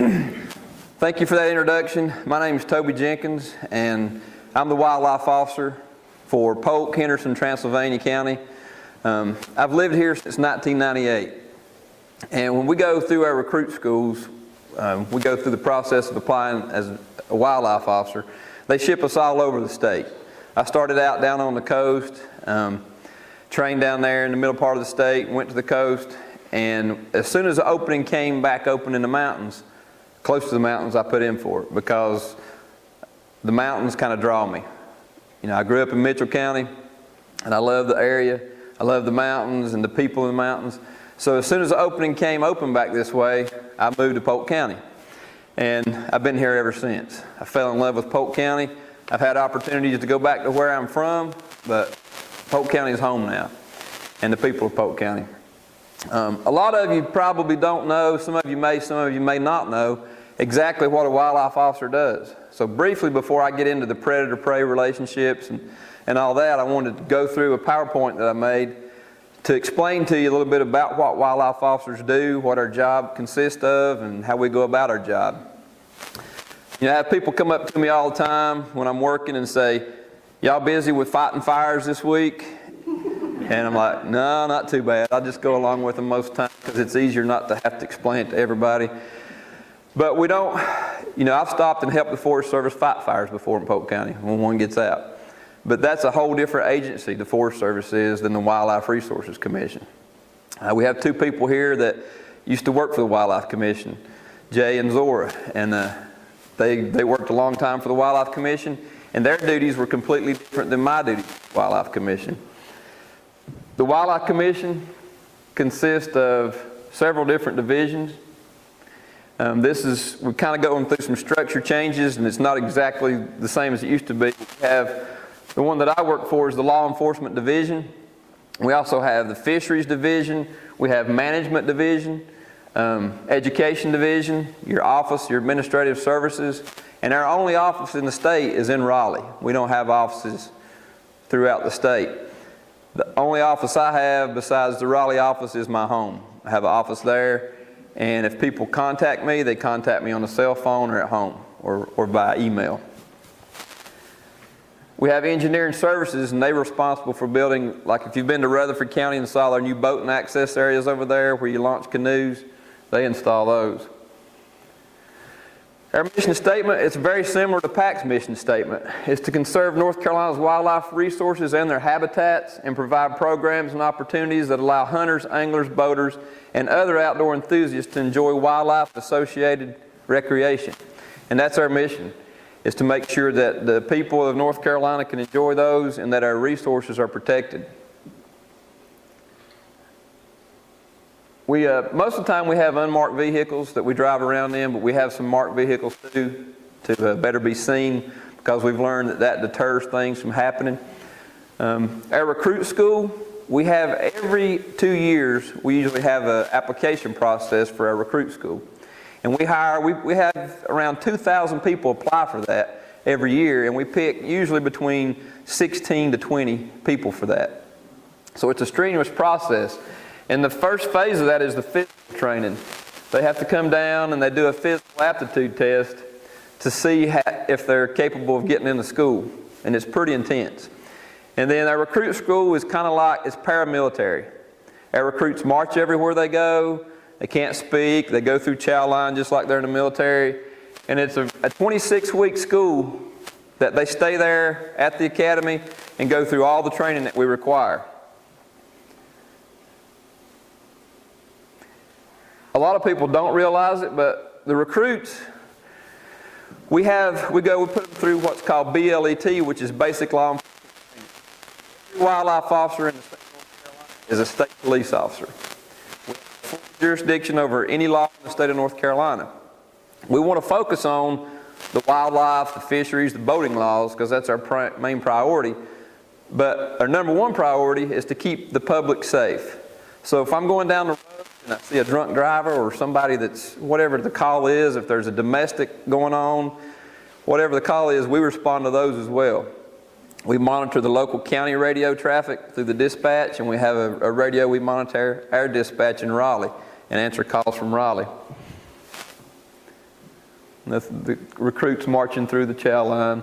Thank you for that introduction. My name is Toby Jenkins, and I'm the wildlife officer for Polk, Henderson, Transylvania County. I've lived here since 1998. And when we go through our recruit schools, we go through the process of applying as a wildlife officer. They ship us all over the state. I started out down on the coast, trained down there in the middle part of the state, went to the coast, and as soon as the opening came back open in the mountains, close to the mountains, I put in for it because the mountains kind of draw me. You know, I grew up in Mitchell County, and I love the area. I love the mountains and the people in the mountains. So as soon as the opening came open back this way, I moved to Polk County. And I've been here ever since. I fell in love with Polk County. I've had opportunities to go back to where I'm from, but Polk County is home now, and the people of Polk County. A lot of you probably don't know, some of you may not know exactly what a wildlife officer does. So briefly, before I get into the predator-prey relationships and all that, I wanted to go through a PowerPoint that I made to explain to you a little bit about what wildlife officers do, what our job consists of, and how we go about our job. You know, I have people come up to me all the time when I'm working and say, "Y'all busy with fighting fires this week?" And I'm like, "No, not too bad. I just go along with them most of the time because it's easier not to have to explain it to everybody." But we don't, you know, I've stopped and helped the Forest Service fight fires before in Polk County when one gets out. But that's a whole different agency, the Forest Service is, than the Wildlife Resources Commission. We have two people here that used to work for the Wildlife Commission, Jay and Zora, and they worked a long time for the Wildlife Commission, and their duties were completely different than my duties for the Wildlife Commission. The Wildlife Commission consists of several different divisions. We're kind of going through some structure changes, and it's not exactly the same as it used to be. We have the one that I work for is the Law Enforcement Division. We also have the Fisheries Division. We have Management Division, Education Division, your office, your administrative services, and our only office in the state is in Raleigh. We don't have offices throughout the state. The only office I have besides the Raleigh office is my home. I have an office there, and if people contact me, they contact me on the cell phone or at home or by email. We have engineering services, and they're responsible for building, like if you've been to Rutherford County and saw our new boat and access areas over there where you launch canoes, they install those. Our mission statement is very similar to PAC's mission statement. It's to conserve North Carolina's wildlife resources and their habitats and provide programs and opportunities that allow hunters, anglers, boaters, and other outdoor enthusiasts to enjoy wildlife-associated recreation. And that's our mission, is to make sure that the people of North Carolina can enjoy those and that our resources are protected. Most of the time we have unmarked vehicles that we drive around in, but we have some marked vehicles too to better be seen because we've learned that deters things from happening. Our recruit school, we have every 2 years, we usually have an application process for our recruit school. And we have around 2,000 people apply for that every year, and we pick usually between 16 to 20 people for that. So it's a strenuous process. And the first phase of that is the physical training. They have to come down and they do a physical aptitude test to see if they're capable of getting into school. And it's pretty intense. And then our recruit school is kind of like, it's paramilitary. Our recruits march everywhere they go. They can't speak. They go through chow line just like they're in the military. And it's a 26-week school that they stay there at the academy and go through all the training that we require. A lot of people don't realize it, but the recruits, we put them through what's called BLET, which is basic law enforcement. Every wildlife officer in the state of North Carolina is a state police officer. We have full jurisdiction over any law in the state of North Carolina. We want to focus on the wildlife, the fisheries, the boating laws, because that's our main priority. But our number one priority is to keep the public safe. So if I'm going down the road and I see a drunk driver or somebody that's, whatever the call is, if there's a domestic going on, whatever the call is, we respond to those as well. We monitor the local county radio traffic through the dispatch, and we have a radio we monitor our dispatch in Raleigh and answer calls from Raleigh. That's the recruits marching through the chow line.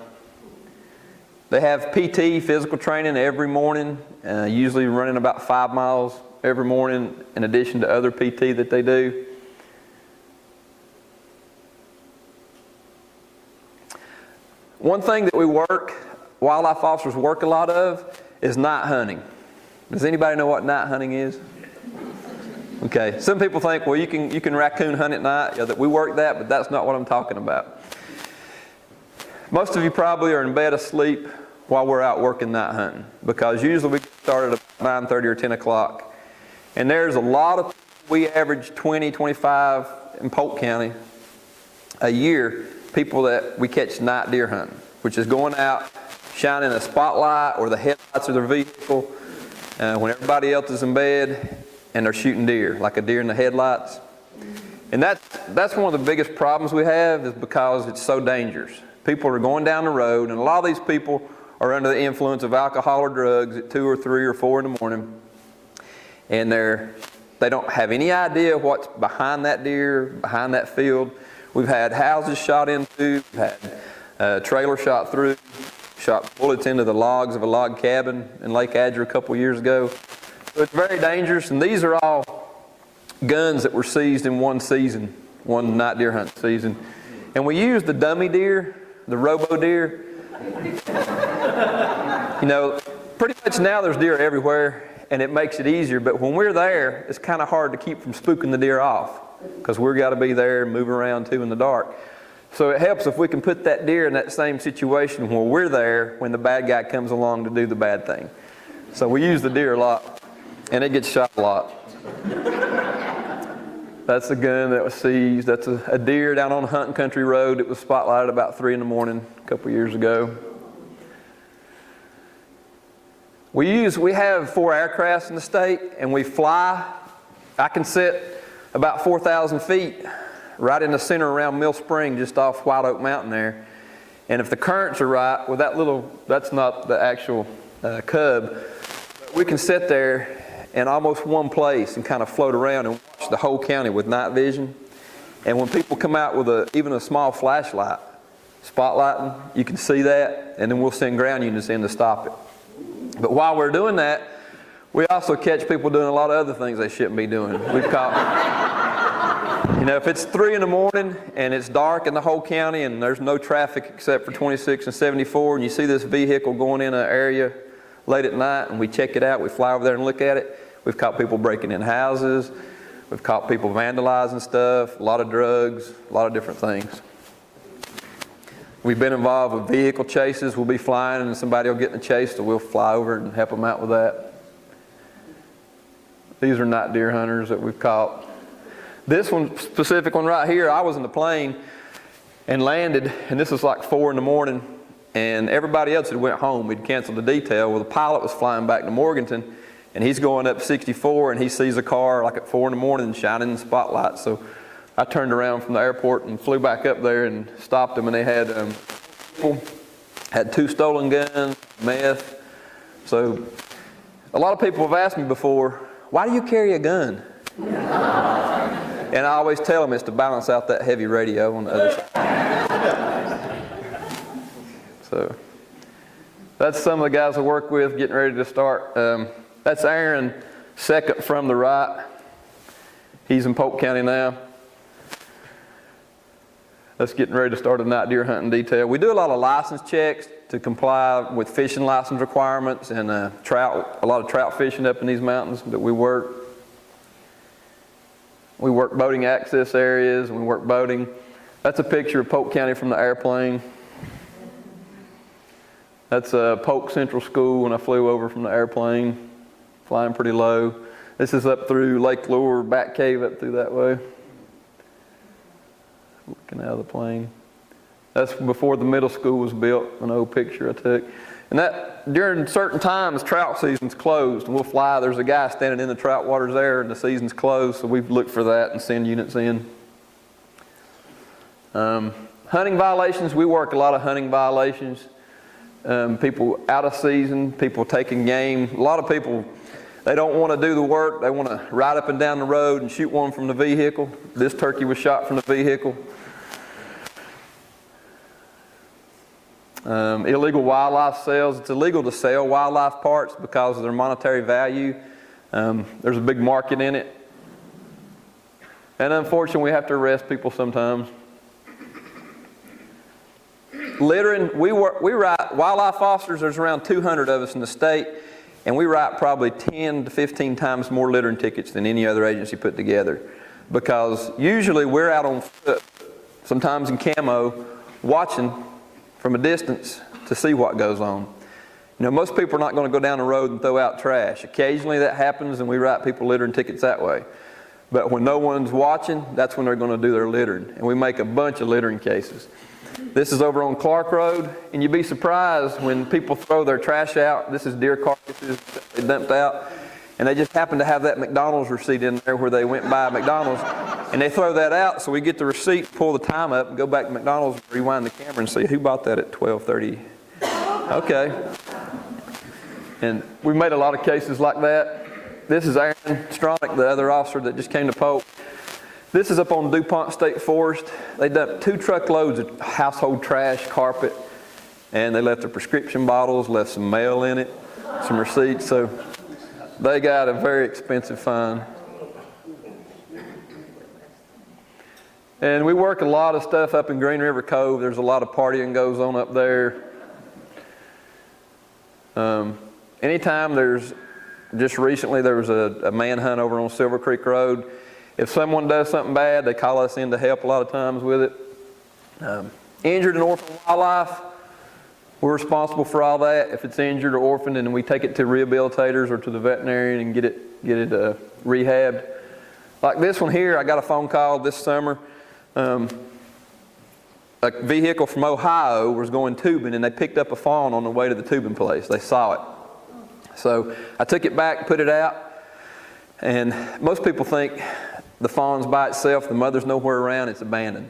They have PT, physical training, every morning, usually running about 5 miles every morning in addition to other PT that they do. One thing that wildlife officers work a lot of, is night hunting. Does anybody know what night hunting is? Okay, some people think, well, you can raccoon hunt at night. Yeah, that we work that, but that's not what I'm talking about. Most of you probably are in bed asleep while we're out working night hunting, because usually we get started at 9:30 or 10 o'clock. And there's a lot of, we average 20, 25 in Polk County a year, people that we catch night deer hunting, which is going out, shining a spotlight or the headlights of their vehicle when everybody else is in bed, and they're shooting deer, like a deer in the headlights. And that's one of the biggest problems we have, is because it's so dangerous. People are going down the road, and a lot of these people are under the influence of alcohol or drugs at 2 or 3 or 4 in the morning, and they don't have any idea what's behind that deer, behind that field. We've had houses shot into, we've had a trailer shot through, shot bullets into the logs of a log cabin in Lake Adger a couple years ago. So it's very dangerous, and these are all guns that were seized in one season, one night deer hunt season. And we use the dummy deer, the robo deer. You know, pretty much now there's deer everywhere, and it makes it easier, but when we're there, it's kind of hard to keep from spooking the deer off, because we've got to be there and move around too in the dark. So it helps if we can put that deer in that same situation where we're there when the bad guy comes along to do the bad thing. So we use the deer a lot, and it gets shot a lot. That's a gun that was seized. That's a deer down on Hunting Country Road. It was spotlighted about 3 in the morning a couple years ago. We have 4 aircrafts in the state, and we fly. I can sit about 4,000 feet right in the center around Mill Spring, just off White Oak Mountain there. And if the currents are right, well, that's not the actual cub, but we can sit there in almost one place and kind of float around and watch the whole county with night vision. And when people come out with even a small flashlight, spotlighting, you can see that, and then we'll send ground units in to stop it. But while we're doing that, we also catch people doing a lot of other things they shouldn't be doing. We've caught, you know, if it's 3 in the morning and it's dark in the whole county and there's no traffic except for 26 and 74, and you see this vehicle going in an area late at night, and we check it out, we fly over there and look at it, we've caught people breaking in houses, we've caught people vandalizing stuff, a lot of drugs, a lot of different things. We've been involved with vehicle chases. We'll be flying and somebody will get in the chase, so we'll fly over and help them out with that. These are night deer hunters that we've caught. This one, specific one right here, I was in the plane and landed, and this was like 4 in the morning, and everybody else had went home. We'd canceled the detail. Well, the pilot was flying back to Morganton, and he's going up 64, and he sees a car like at 4 in the morning shining in the spotlight. So I turned around from the airport and flew back up there and stopped them, and they had people had 2 stolen guns, meth. So a lot of people have asked me before, why do you carry a gun? And I always tell them it's to balance out that heavy radio on the other side. So that's some of the guys I work with getting ready to start. That's Aaron, second from the right. He's in Polk County now. That's getting ready to start a night deer hunting detail. We do a lot of license checks to comply with fishing license requirements, and a lot of trout fishing up in these mountains that we work. We work boating access areas, we work boating. That's a picture of Polk County from the airplane. That's Polk Central School when I flew over from the airplane, flying pretty low. This is up through Lake Lure, Back Cave up through that way. Looking out of the plane. That's before the middle school was built, an old picture I took. And that, during certain times, trout season's closed, and we'll fly. There's a guy standing in the trout waters there, and the season's closed, so we've looked for that and send units in. Hunting violations, we work a lot of hunting violations. People out of season, people taking game. A lot of people, they don't want to do the work. They want to ride up and down the road and shoot one from the vehicle. This turkey was shot from the vehicle. illegal wildlife sales. It's illegal to sell wildlife parts because of their monetary value. There's a big market in it. And unfortunately, we have to arrest people sometimes. Littering, we write, wildlife officers, there's around 200 of us in the state, and we write probably 10 to 15 times more littering tickets than any other agency put together. Because usually we're out on foot, sometimes in camo, watching from a distance to see what goes on. You know, most people are not going to go down the road and throw out trash. Occasionally that happens and we write people littering tickets that way. But when no one's watching, that's when they're going to do their littering. And we make a bunch of littering cases. This is over on Clark Road, and you'd be surprised when people throw their trash out. This is deer carcasses that they dumped out, and they just happen to have that McDonald's receipt in there where they went by McDonald's, and they throw that out, so we get the receipt, pull the time up, and go back to McDonald's, rewind the camera, and see who bought that at 12:30. Okay. And we've made a lot of cases like that. This is Aaron Stronach, the other officer that just came to Polk. This is up on DuPont State Forest. They dumped 2 truckloads of household trash, carpet, and they left their prescription bottles, left some mail in it, some receipts, so they got a very expensive fine. And we work a lot of stuff up in Green River Cove. There's a lot of partying goes on up there. Anytime just recently there was a manhunt over on Silver Creek Road. If someone does something bad, they call us in to help a lot of times with it. Injured and orphaned wildlife, we're responsible for all that. If it's injured or orphaned, then we take it to rehabilitators or to the veterinarian and get it rehabbed. Like this one here, I got a phone call this summer. A vehicle from Ohio was going tubing, and they picked up a fawn on the way to the tubing place. They saw it. So I took it back, put it out, and most people think the fawn's by itself, the mother's nowhere around, it's abandoned.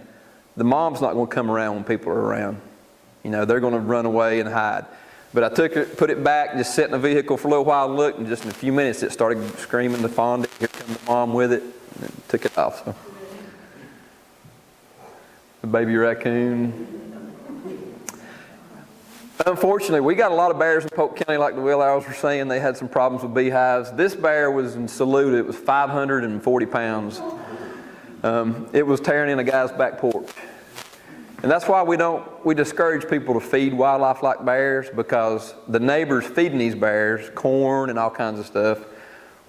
The mom's not going to come around when people are around. You know, they're going to run away and hide. But I took it, put it back, just sat in the vehicle for a little while and looked, and just in a few minutes it started screaming the fawn. Here comes the mom with it, and took it off. So. The baby raccoon. Unfortunately, we got a lot of bears in Polk County, like the Will Arrows were saying. They had some problems with beehives. This bear was in Saluda. It was 540 pounds. It was tearing in a guy's back porch. And that's why we discourage people to feed wildlife like bears, because the neighbor's feeding these bears corn and all kinds of stuff.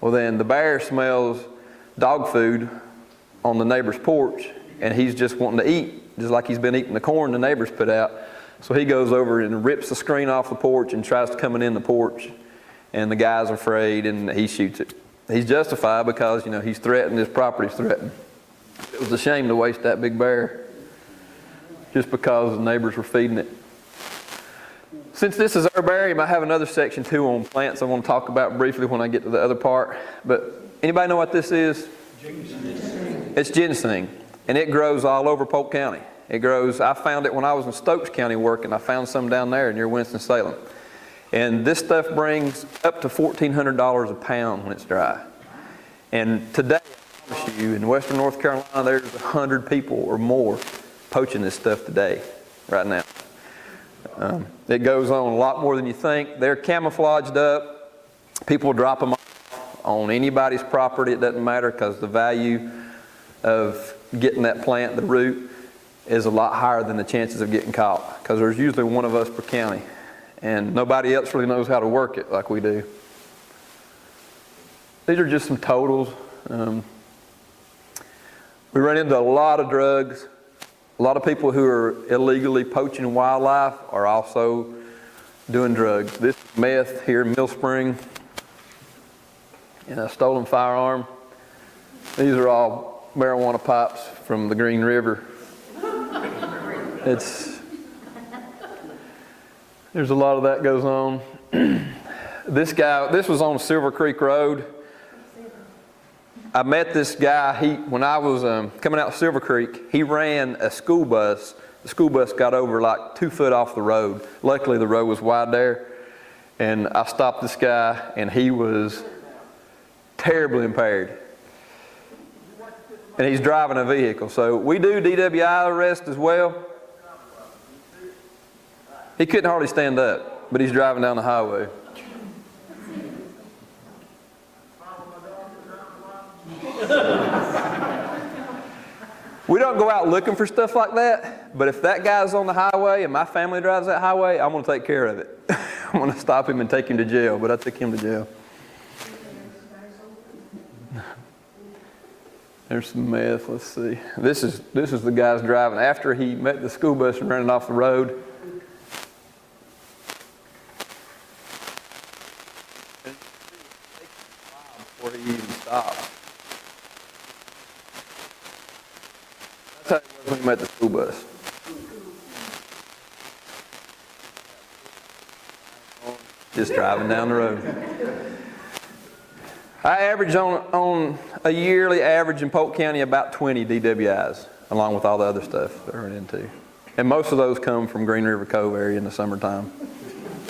Well, then the bear smells dog food on the neighbor's porch, and he's just wanting to eat, just like he's been eating the corn the neighbors put out. So he goes over and rips the screen off the porch and tries to come in the porch, and the guy's afraid and he shoots it. He's justified because, you know, he's threatened, his property's threatened. It was a shame to waste that big bear just because the neighbors were feeding it. Since this is herbarium, I have another section too on plants I want to talk about briefly when I get to the other part. But anybody know what this is? Ginseng. It's ginseng, and it grows all over Polk County. It grows, I found it when I was in Stokes County working. I found some down there near Winston-Salem. And this stuff brings up to $1,400 a pound when it's dry. And today, I promise you, in western North Carolina, there's 100 people or more poaching this stuff today, right now. It goes on a lot more than you think. They're camouflaged up. People drop them off on anybody's property. It doesn't matter, because the value of getting that plant, the root, is a lot higher than the chances of getting caught, because there's usually one of us per county, and nobody else really knows how to work it like we do. These are just some totals. We run into a lot of drugs. A lot of people who are illegally poaching wildlife are also doing drugs. This is meth here in Mill Spring, and a stolen firearm. These are all marijuana pipes from the Green River. There's a lot of that goes on. This was on Silver Creek Road. I met this guy, when I was coming out Silver Creek, he ran a school bus. The school bus got over like 2 foot off the road. Luckily the road was wide there. And I stopped this guy, and he was terribly impaired. And he's driving a vehicle. So we do DWI arrest as well. He couldn't hardly stand up, but he's driving down the highway. We don't go out looking for stuff like that, but if that guy's on the highway and my family drives that highway, I'm going to take care of it. I'm going to stop him and take him to jail, but I took him to jail. There's some meth. Let's see. This is the guy's driving after he met the school bus and ran it off the road. Before he even stopped. That's how it was when he met the school bus. Just driving down the road. I average on a yearly average in Polk County about 20 DWIs, along with all the other stuff that I run into. And most of those come from Green River Cove area in the summertime.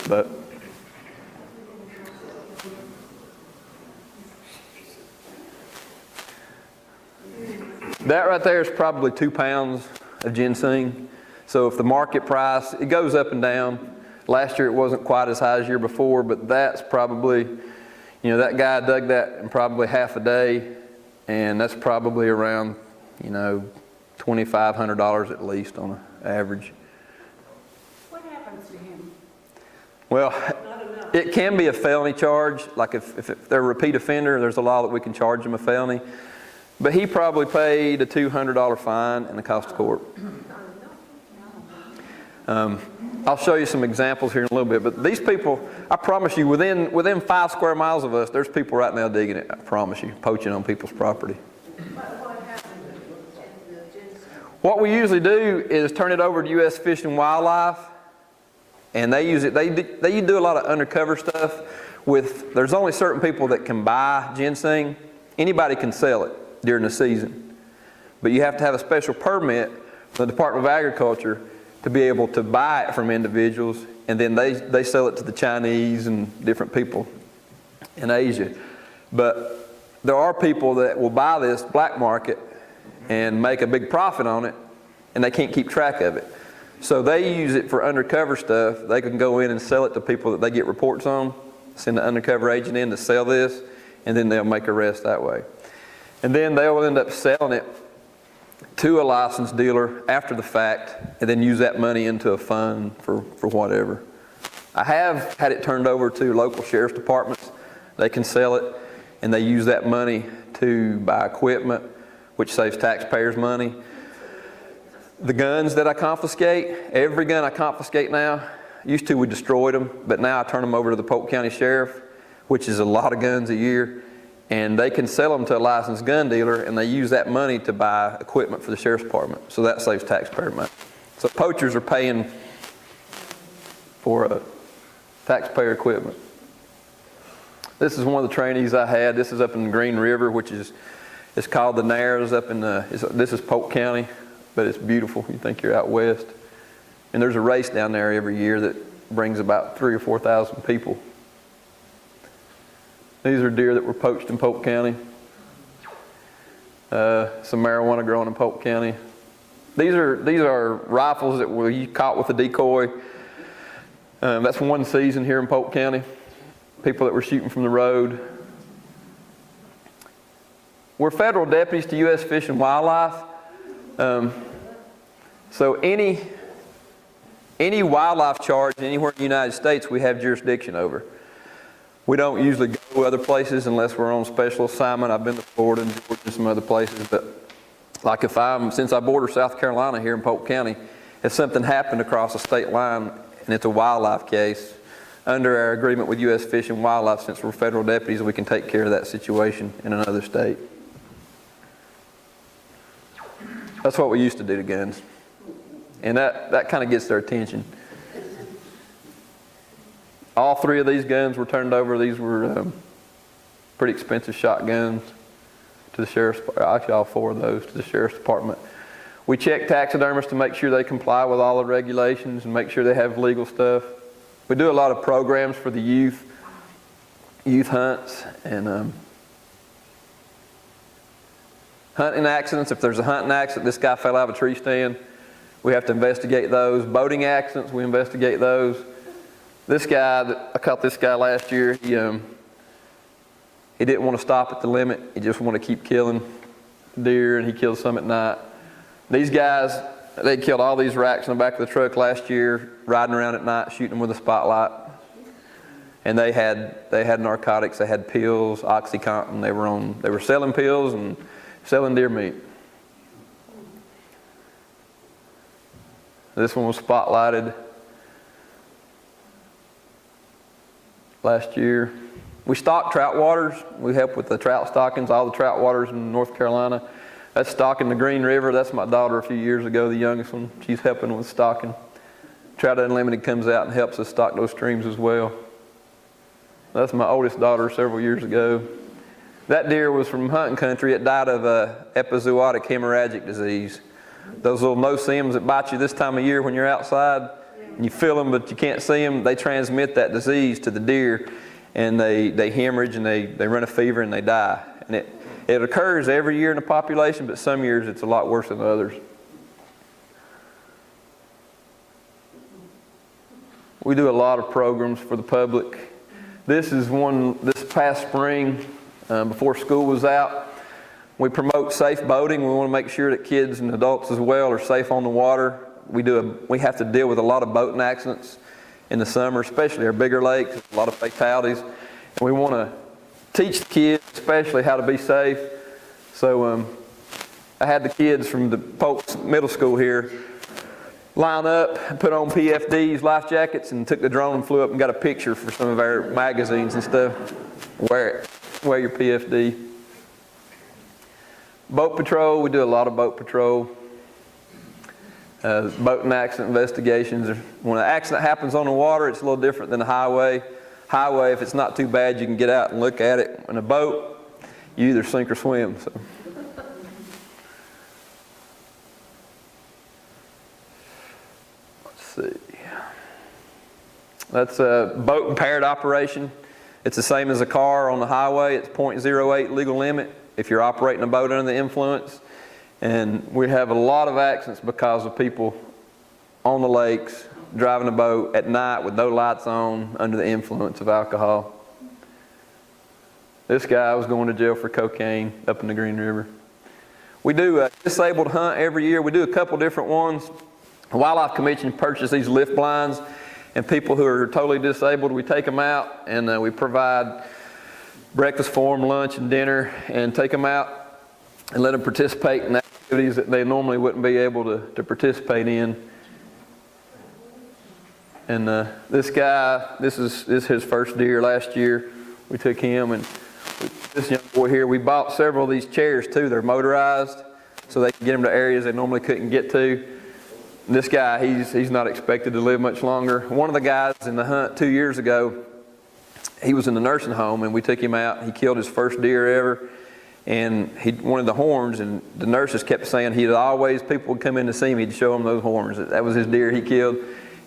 But that right there is probably 2 pounds of ginseng. So if the market price, it goes up and down. Last year it wasn't quite as high as year before, but that's probably, that guy dug that in probably half a day, and that's probably around, $2,500 at least on an average. What happens to him? Well, it can be a felony charge. Like if they're a repeat offender, there's a law that we can charge them a felony. But he probably paid a $200 fine and the cost of court. I'll show you some examples here in a little bit, but these people, I promise you, within 5 square miles of us, there's people right now digging it, I promise you, poaching on people's property. What happened to the ginseng? What we usually do is turn it over to U.S. Fish and Wildlife, and they use it, they do a lot of undercover stuff there's only certain people that can buy ginseng. Anybody can sell it during the season, but you have to have a special permit from the Department of Agriculture to be able to buy it from individuals, and then they sell it to the Chinese and different people in Asia. But there are people that will buy this black market and make a big profit on it, and they can't keep track of it. So they use it for undercover stuff. They can go in and sell it to people that they get reports on, send an undercover agent in to sell this, and then they'll make arrests that way. And then they'll end up selling it to a licensed dealer after the fact, and then use that money into a fund for whatever. I have had it turned over to local sheriff's departments. They can sell it, and they use that money to buy equipment, which saves taxpayers money. The guns that I confiscate, every gun I confiscate now, used to we destroyed them, but now I turn them over to the Polk County Sheriff, which is a lot of guns a year. And they can sell them to a licensed gun dealer, and they use that money to buy equipment for the sheriff's department. So that saves taxpayer money. So poachers are paying for taxpayer equipment. This is one of the trainees I had. This is up in the Green River, which it's called the Narrows up in this is Polk County, but it's beautiful. You think you're out west. And there's a race down there every year that brings about 3,000 or 4,000 people. These are deer that were poached in Polk County. Some marijuana growing in Polk County. These are rifles that were caught with a decoy. That's one season here in Polk County. People that were shooting from the road. We're federal deputies to U.S. Fish and Wildlife. So any wildlife charge anywhere in the United States, we have jurisdiction over. We don't usually go other places unless we're on special assignment. I've been to Florida and Georgia and some other places, but like since I border South Carolina here in Polk County, if something happened across a state line and it's a wildlife case, under our agreement with U.S. Fish and Wildlife, since we're federal deputies, we can take care of that situation in another state. That's what we used to do to guns. And that kind of gets their attention. All 3 of these guns were turned over. These were pretty expensive shotguns to the sheriff's, actually all 4 of those to the sheriff's department. We check taxidermists to make sure they comply with all the regulations and make sure they have legal stuff. We do a lot of programs for the youth hunts and hunting accidents. If there's a hunting accident, this guy fell out of a tree stand, We have to investigate those. Boating accidents, we investigate those. This guy, I caught this guy last year, he didn't want to stop at the limit. He just wanted to keep killing deer, and he killed some at night. These guys, they killed all these racks in the back of the truck last year, riding around at night, shooting them with a spotlight. And they had narcotics, they had pills, OxyContin. They were selling pills and selling deer meat. This one was spotlighted last year. We stock trout waters. We help with the trout stockings, all the trout waters in North Carolina. That's stocking the Green River. That's my daughter a few years ago, the youngest one. She's helping with stocking. Trout Unlimited comes out and helps us stock those streams as well. That's my oldest daughter several years ago. That deer was from hunting country. It died of epizootic hemorrhagic disease. Those little no-see-ums that bite you this time of year when you're outside, and you feel them but you can't see them, they transmit that disease to the deer, and they hemorrhage and they run a fever and they die. And it occurs every year in the population, but some years it's a lot worse than others. We do a lot of programs for the public. This is one this past spring, before school was out. We promote safe boating. We want to make sure that kids and adults as well are safe on the water. We have to deal with a lot of boating accidents in the summer, especially our bigger lakes, a lot of fatalities. And we want to teach the kids especially how to be safe. So I had the kids from the Polk Middle School here line up, put on PFDs, life jackets, and took the drone and flew up and got a picture for some of our magazines and stuff. Wear your PFD. Boat patrol, we do a lot of boat patrol. Boating accident investigations. When an accident happens on the water, it's a little different than a highway. Highway, if it's not too bad, you can get out and look at it. In a boat, you either sink or swim. So. Let's see. That's a boat impaired operation. It's the same as a car on the highway. It's 0.08 legal limit if you're operating a boat under the influence. And we have a lot of accidents because of people on the lakes driving a boat at night with no lights on under the influence of alcohol. This guy was going to jail for cocaine up in the Green River. We do a disabled hunt every year. We do a couple different ones. The Wildlife Commission purchased these lift blinds, and people who are totally disabled, we take them out and we provide breakfast for them, lunch and dinner, and take them out and let them participate in activities that they normally wouldn't be able to participate in. And this guy, this is his first deer last year. We took him, and this young boy here, we bought several of these chairs too. They're motorized, so they can get them to areas they normally couldn't get to. And this guy, he's not expected to live much longer. One of the guys in the hunt 2 years ago, he was in the nursing home, and we took him out. He killed his first deer ever, and he wanted the horns, and the nurses kept saying people would come in to see him, he'd show them those horns. That was his deer he killed.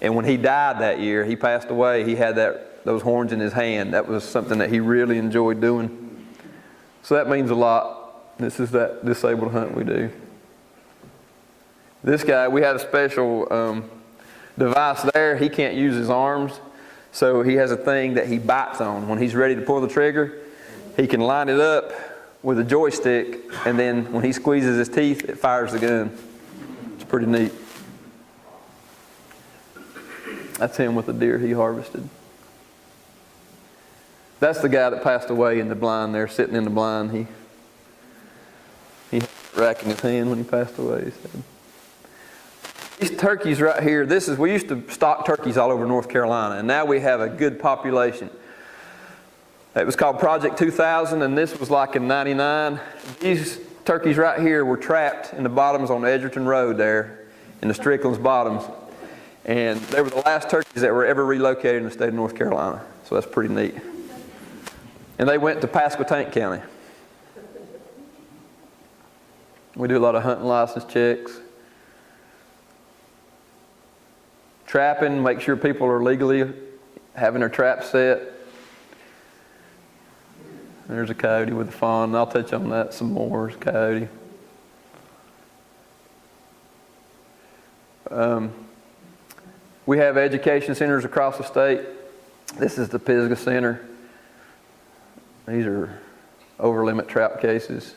And when he died that year, he passed away, he had those horns in his hand. That was something that he really enjoyed doing. So that means a lot. This is that disabled hunt we do. This guy, we had a special device there. He can't use his arms, so he has a thing that he bites on. When he's ready to pull the trigger, he can line it up with a joystick, and then when he squeezes his teeth, it fires the gun. It's pretty neat. That's him with the deer he harvested. That's the guy that passed away in the blind there, sitting in the blind. He had a rack in his hand when he passed away, he said. These turkeys right here, we used to stock turkeys all over North Carolina, and now we have a good population. It was called Project 2000, and this was like in '99. These turkeys right here were trapped in the bottoms on Edgerton Road there, in the Strickland's bottoms. And they were the last turkeys that were ever relocated in the state of North Carolina. So that's pretty neat. And they went to Pasquotank County. We do a lot of hunting license checks. Trapping, make sure people are legally having their traps set. There's a coyote with a fawn. I'll touch on that some more. There's a coyote. We have education centers across the state. This is the Pisgah Center. These are over limit trout cases.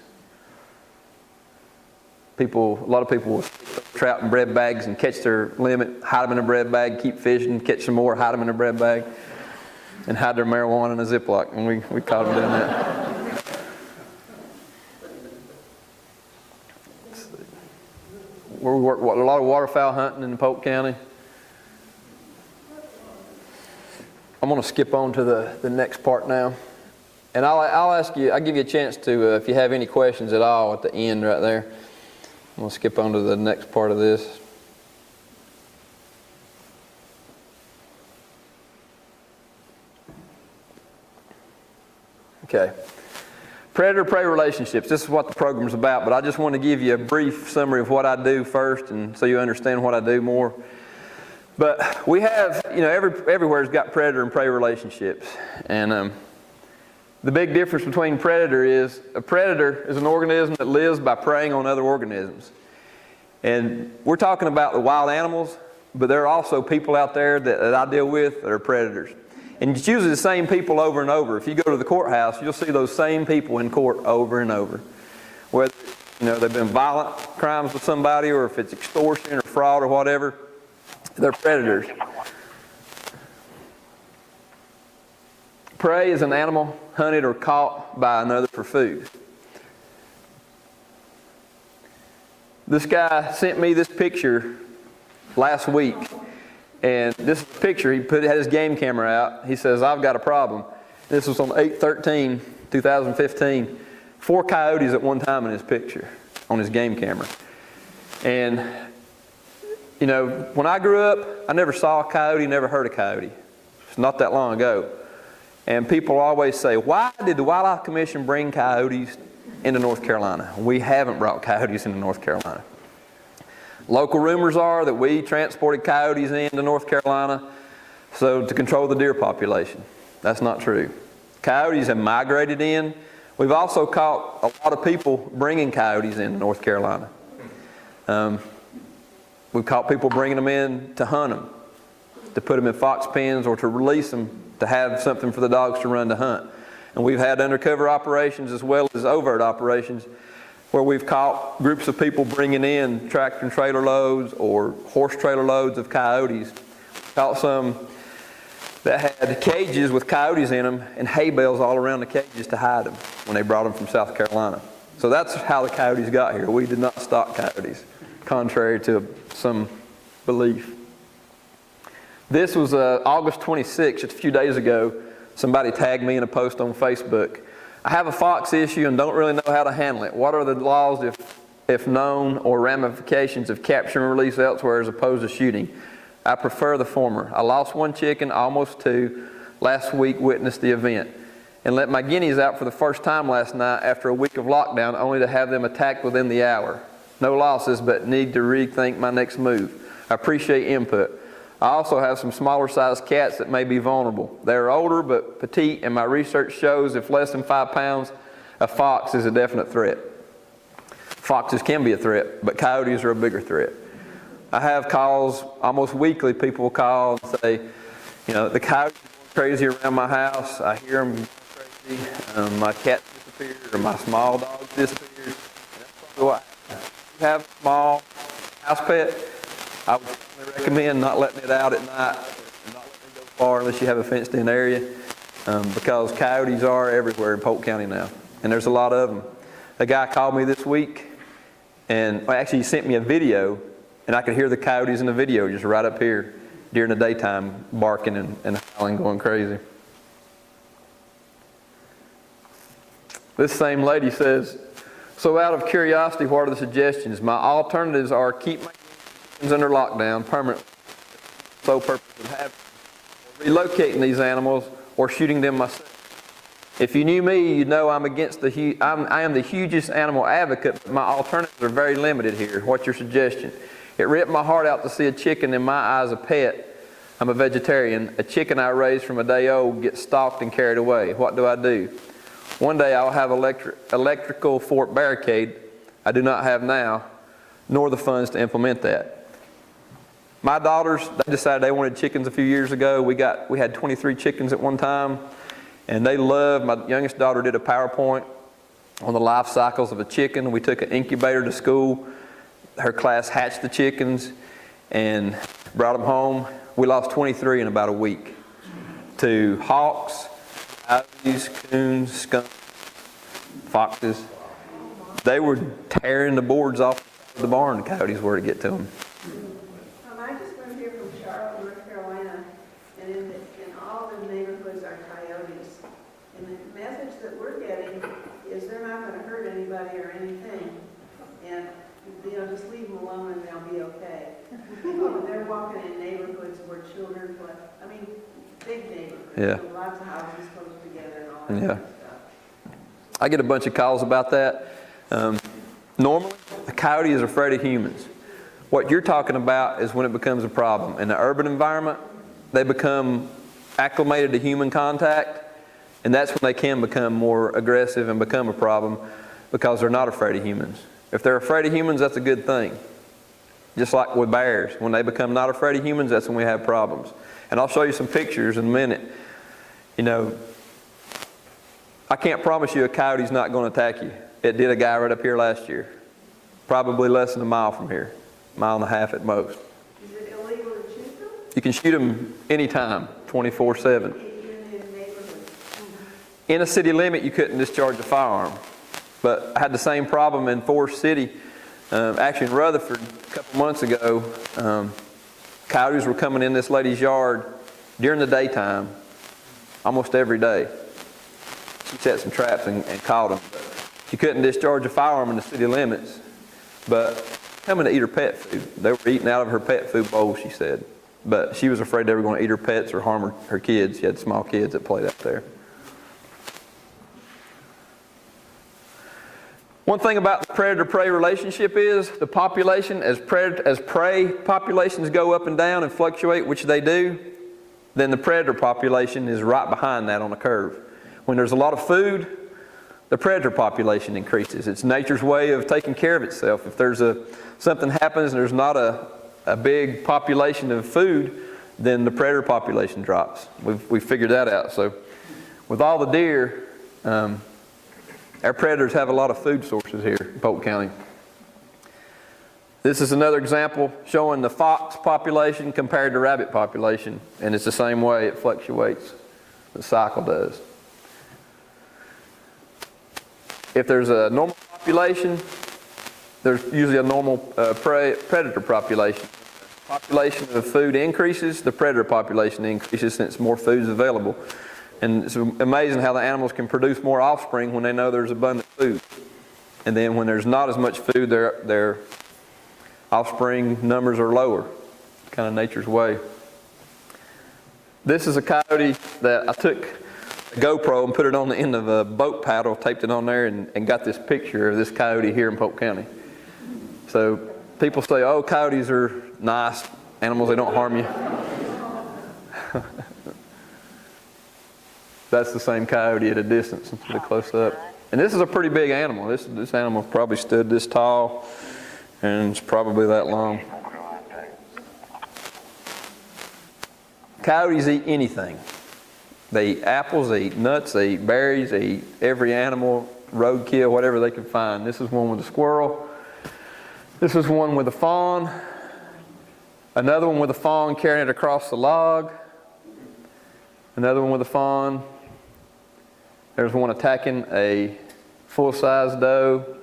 A lot of people will stick trout in bread bags and catch their limit, hide them in a bread bag, keep fishing, catch some more, hide them in a bread bag, and hide their marijuana in a Ziploc. And we caught them doing that. We work a lot of waterfowl hunting in Polk County. I'm going to skip on to the next part now. And I'll give you a chance to, if you have any questions at all at the end right there. I'm going to skip on to the next part of this. Okay. Predator-prey relationships. This is what the program's about, but I just want to give you a brief summary of what I do first, and so you understand what I do more. But we have, everywhere's got predator and prey relationships. And the big difference between a predator is an organism that lives by preying on other organisms. And we're talking about the wild animals, but there are also people out there that I deal with that are predators. And it's usually the same people over and over. If you go to the courthouse, you'll see those same people in court over and over. Whether they've been violent crimes with somebody, or if it's extortion or fraud or whatever, they're predators. Prey is an animal hunted or caught by another for food. This guy sent me this picture last week. And this is a picture, he had his game camera out. He says, I've got a problem. This was on 8/13/2015. 4 coyotes at one time in his picture on his game camera. And, when I grew up, I never saw a coyote, never heard a coyote. It's not that long ago. And people always say, why did the Wildlife Commission bring coyotes into North Carolina? We haven't brought coyotes into North Carolina. Local rumors are that we transported coyotes into North Carolina to control the deer population. That's not true. Coyotes have migrated in. We've also caught a lot of people bringing coyotes into North Carolina. We've caught people bringing them in to hunt them, to put them in fox pens, or to release them to have something for the dogs to run to hunt. And we've had undercover operations as well as overt operations where we've caught groups of people bringing in tractor and trailer loads or horse trailer loads of coyotes. Caught some that had cages with coyotes in them and hay bales all around the cages to hide them when they brought them from South Carolina. So that's how the coyotes got here. We did not stock coyotes, contrary to some belief. This was August 26th, just a few days ago. Somebody tagged me in a post on Facebook. I have a fox issue and don't really know how to handle it. What are the laws, if known, or ramifications of capture and release elsewhere as opposed to shooting? I prefer the former. I lost 1 chicken, almost 2, last week, witnessed the event, and let my guineas out for the first time last night after a week of lockdown, only to have them attacked within the hour. No losses, but need to rethink my next move. I appreciate input. I also have some smaller sized cats that may be vulnerable. They are older but petite, and my research shows if less than 5 pounds, a fox is a definite threat. Foxes can be a threat, but coyotes are a bigger threat. I have calls almost weekly. People will call and say, the coyotes are going crazy around my house. I hear them going crazy. My cat disappeared, or my small dog disappeared. And that's probably what happens. If you have a small house pet, I would recommend not letting it out at night, and not letting it go far unless you have a fenced-in area, because coyotes are everywhere in Polk County now, and there's a lot of them. A guy called me this week, and actually he sent me a video, and I could hear the coyotes in the video just right up here during the daytime, barking and howling, going crazy. This same lady says, so out of curiosity, what are the suggestions? My alternatives are keep my chickens under lockdown permanently, sole purpose of having, relocating these animals, or shooting them myself. If you knew me, you'd know I am the hugest animal advocate, but my alternatives are very limited here. What's your suggestion? It ripped my heart out to see a chicken in my eyes a pet. I'm a vegetarian. A chicken I raised from a day old gets stalked and carried away. What do I do? One day I'll have electrical fort barricade I do not have now, nor the funds to implement that. My daughters, they decided they wanted chickens a few years ago. We had 23 chickens at one time, and they loved, my youngest daughter did a PowerPoint on the life cycles of a chicken. We took an incubator to school. Her class hatched the chickens and brought them home. We lost 23 in about a week to hawks, coyotes, coons, skunks, foxes. They were tearing the boards off the barn, the coyotes were to get to them. I just moved here from Suratt, North Carolina, and in all the neighborhoods are coyotes. And the message that we're getting is they're not going to hurt anybody or anything. And, just leave them alone and they'll be okay. They're walking in neighborhoods where children play. I mean, big neighborhoods. Yeah. Lots of houses close together and all that Yeah. kind of stuff. I get a bunch of calls about that. Normally, a coyote is afraid of humans. What you're talking about is when it becomes a problem. In the urban environment, they become acclimated to human contact, and that's when they can become more aggressive and become a problem because they're not afraid of humans. If they're afraid of humans, that's a good thing. Just like with bears. When they become not afraid of humans, that's when we have problems. And I'll show you some pictures in a minute. I can't promise you a coyote's not going to attack you. It did a guy right up here last year. Probably less than a mile from here. A mile and a half at most. Is it illegal to shoot them? You can shoot them anytime, 24/7. Even in neighborhoods? In a city limit, you couldn't discharge a firearm. But I had the same problem in Forest City. Actually in Rutherford a couple months ago, coyotes were coming in this lady's yard during the daytime, almost every day. She set some traps and caught them. But she couldn't discharge a firearm in the city limits, but coming to eat her pet food. They were eating out of her pet food bowl, she said. But she was afraid they were going to eat her pets or harm her kids. She had small kids that played out there. One thing about the predator-prey relationship is the population, as prey populations go up and down and fluctuate, which they do, then the predator population is right behind that on the curve. When there's a lot of food, the predator population increases. It's nature's way of taking care of itself. If there's something happens and there's not a big population of food, then the predator population drops. We've figured that out. So with all the deer, our predators have a lot of food sources here in Polk County. This is another example showing the fox population compared to rabbit population, and it's the same way it fluctuates. The cycle does. If there's a normal population, there's usually a normal predator population. Population of food increases, the predator population increases since more food is available. And it's amazing how the animals can produce more offspring when they know there's abundant food. And then when there's not as much food, their offspring numbers are lower. It's kind of nature's way. This is a coyote that I took a GoPro and put it on the end of a boat paddle, taped it on there, and got this picture of this coyote here in Polk County. So people say, oh, coyotes are nice animals, they don't harm you. That's the same coyote at a distance, pretty close up. And this is a pretty big animal. This animal probably stood this tall, and it's probably that long. Coyotes eat anything. They eat apples, they eat nuts, they eat berries, they eat every animal, roadkill, whatever they can find. This is one with a squirrel. This is one with a fawn. Another one with a fawn carrying it across the log. Another one with a fawn. There's one attacking a full-size doe.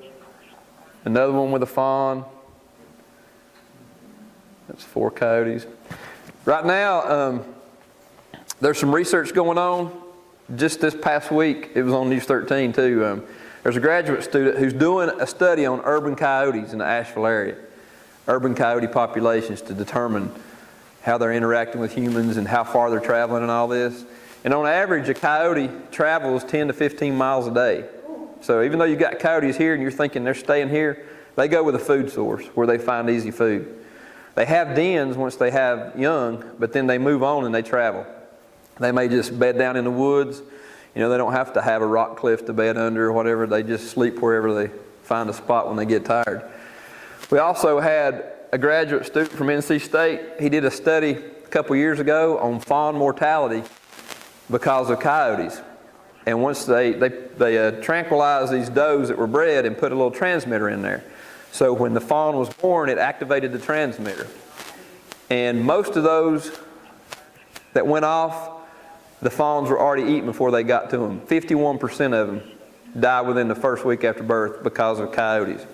Another one with a fawn. That's 4 coyotes. Right now, there's some research going on. Just this past week, it was on News 13 too. There's a graduate student who's doing a study on urban coyotes in the Asheville area. Urban coyote populations to determine how they're interacting with humans and how far they're traveling and all this. And on average, a coyote travels 10 to 15 miles a day. So even though you've got coyotes here and you're thinking they're staying here, they go with a food source where they find easy food. They have dens once they have young, but then they move on and they travel. They may just bed down in the woods. They don't have to have a rock cliff to bed under or whatever. They just sleep wherever they find a spot when they get tired. We also had a graduate student from NC State. He did a study a couple years ago on fawn mortality because of coyotes. And once they tranquilized these does that were bred and put a little transmitter in there. So when the fawn was born, it activated the transmitter. And most of those that went off, the fawns were already eaten before they got to them. 51% of them died within the first week after birth because of coyotes.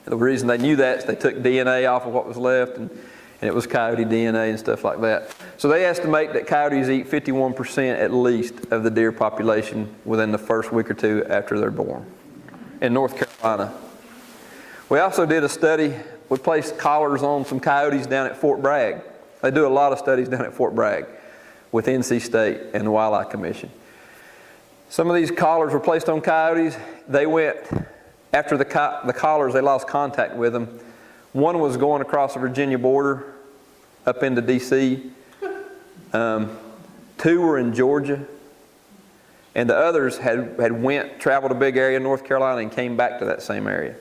The reason they knew that is they took DNA off of what was left, and it was coyote DNA and stuff like that. So they estimate that coyotes eat 51% at least of the deer population within the first week or two after they're born in North Carolina. We also did a study. We placed collars on some coyotes down at Fort Bragg. They do a lot of studies down at Fort Bragg with NC State and the Wildlife Commission. Some of these collars were placed on coyotes. They went, after the collars, they lost contact with them. One was going across the Virginia border up into D.C. 2 were in Georgia. And the others had traveled a big area in North Carolina and came back to that same area.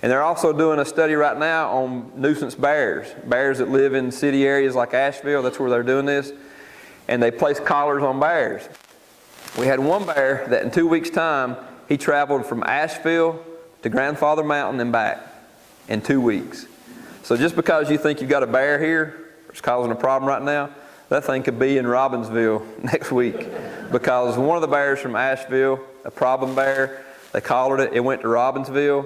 And they're also doing a study right now on nuisance bears. Bears that live in city areas like Asheville, that's where they're doing this. And they place collars on bears. We had one bear that in 2 weeks' time, he traveled from Asheville to Grandfather Mountain and back in 2 weeks. So just because you think you've got a bear here, it's causing a problem right now, that thing could be in Robbinsville next week. Because one of the bears from Asheville, a problem bear, they collared it, it went to Robbinsville,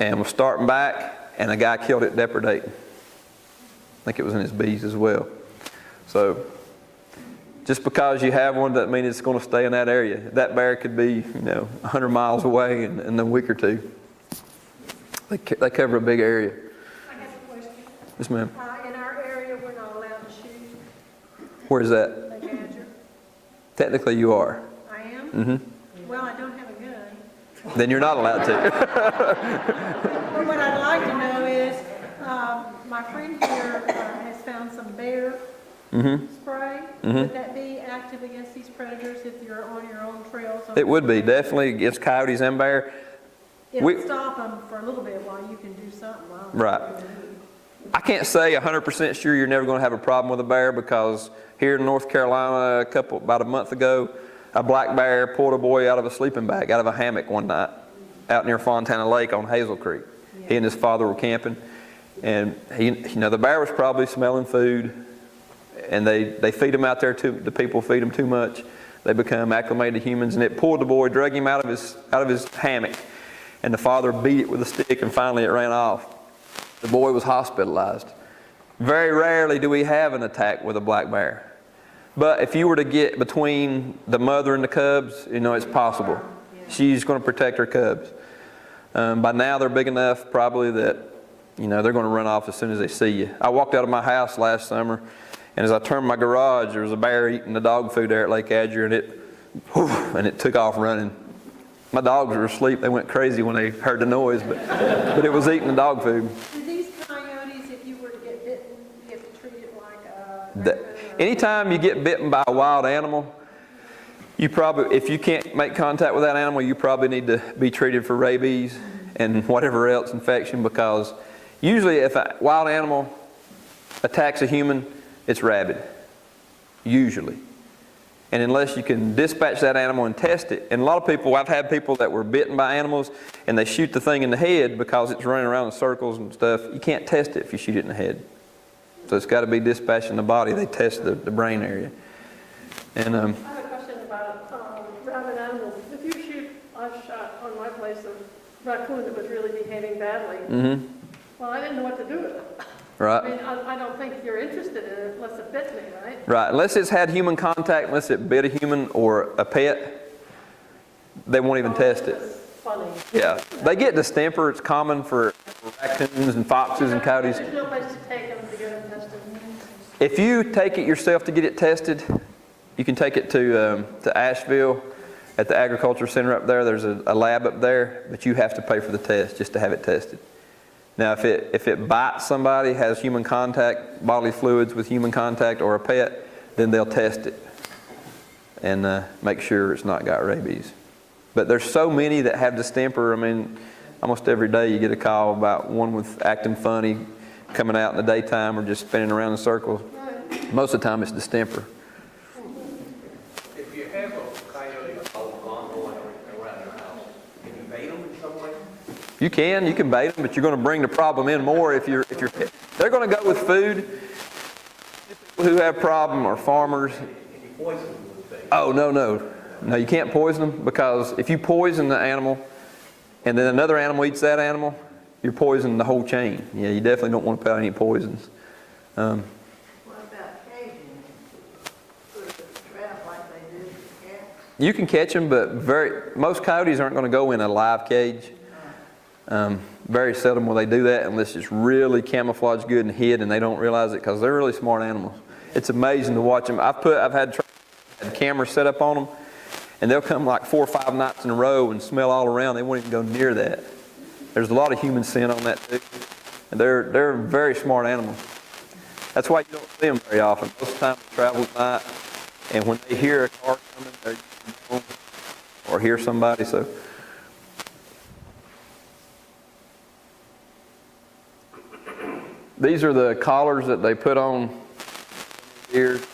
and was starting back, and a guy killed it depredating. I think it was in his bees as well. So just because you have one doesn't mean it's going to stay in that area. That bear could be, 100 miles away in a week or two. They cover a big area. I have a question. Yes, ma'am. In our area, we're not allowed to shoot Where is that? the badger. Technically you are. I am? Mm-hmm. Well, I don't have a gun. Then you're not allowed to. But what I'd like to know is, my friend here has found some bear spray. Would that be active against these predators if you're on your own trails? It would be, definitely against coyotes and bear. It'll stop them for a little bit while you can do something. Right. I can't say 100% sure you're never going to have a problem with a bear, because here in North Carolina about a month ago, a black bear pulled a boy out of a sleeping bag, out of a hammock one night out near Fontana Lake on Hazel Creek. He and his father were camping, and the bear was probably smelling food, and they feed them out there the people feed them too much. They become acclimated to humans, and it pulled the boy, drug him out of his hammock, and the father beat it with a stick, and finally it ran off. The boy was hospitalized. Very rarely do we have an attack with a black bear. But if you were to get between the mother and the cubs, it's possible. She's going to protect her cubs. By now they're big enough probably that, they're going to run off as soon as they see you. I walked out of my house last summer, and as I turned my garage, there was a bear eating the dog food there at Lake Adger, and it took off running. My dogs were asleep. They went crazy when they heard the noise, but it was eating the dog food. Do these coyotes, if you were to get bitten, get treated like anytime you get bitten by a wild animal, if you can't make contact with that animal, you probably need to be treated for rabies and whatever else infection, because usually if a wild animal attacks a human, it's rabid. Usually. And unless you can dispatch that animal and test it, and a lot of people, I've had people that were bitten by animals and they shoot the thing in the head because it's running around in circles and stuff. You can't test it if you shoot it in the head. So it's got to be dispatched in the body. They test the brain area. And I have a question about rabid animals. If you shoot, I've shot on my place a raccoon that was really behaving badly. Well, I didn't know what to do with it. Right. I mean, I don't think you're interested in it unless it bit me, right? Right. Unless it's had human contact, unless it bit a human or a pet, they won't even test it. That's funny. Yeah. They get distemper. It's common for raccoons and foxes and coyotes. There's no place to take them to get them tested. If you take it yourself to get it tested, you can take it to Asheville at the Agriculture Center up there. There's a lab up there, but you have to pay for the test just to have it tested. Now, if it bites somebody, has human contact, bodily fluids with human contact, or a pet, then they'll test it and make sure it's not got rabies. But there's so many that have distemper. I mean, almost every day you get a call about one with acting funny, coming out in the daytime or just spinning around in circles. Most of the time it's distemper. If you have a coyote around your house, can you bait them in some way? You can bait them, but you're going to bring the problem in more if you're, they're going to go with food. People who have problem are farmers. Can you poison them with things? Oh, no, you can't poison them, because if you poison the animal and then another animal eats that animal, you're poisoning the whole chain. Yeah, you definitely don't want to put out any poisons. What about caging? Put a trap like they do for cats? You can catch them, but most coyotes aren't going to go in a live cage. Very seldom will they do that unless it's really camouflaged good and hid and they don't realize it, because they're really smart animals. It's amazing to watch them. I've had cameras set up on them, and they'll come like 4 or 5 nights in a row and smell all around. They won't even go near that. There's a lot of human scent on that too. And they're very smart animals. That's why you don't see them very often. Most of the time they travel at night, and when they hear a car coming, they're usually home or hear somebody. So these are the collars that they put on ears.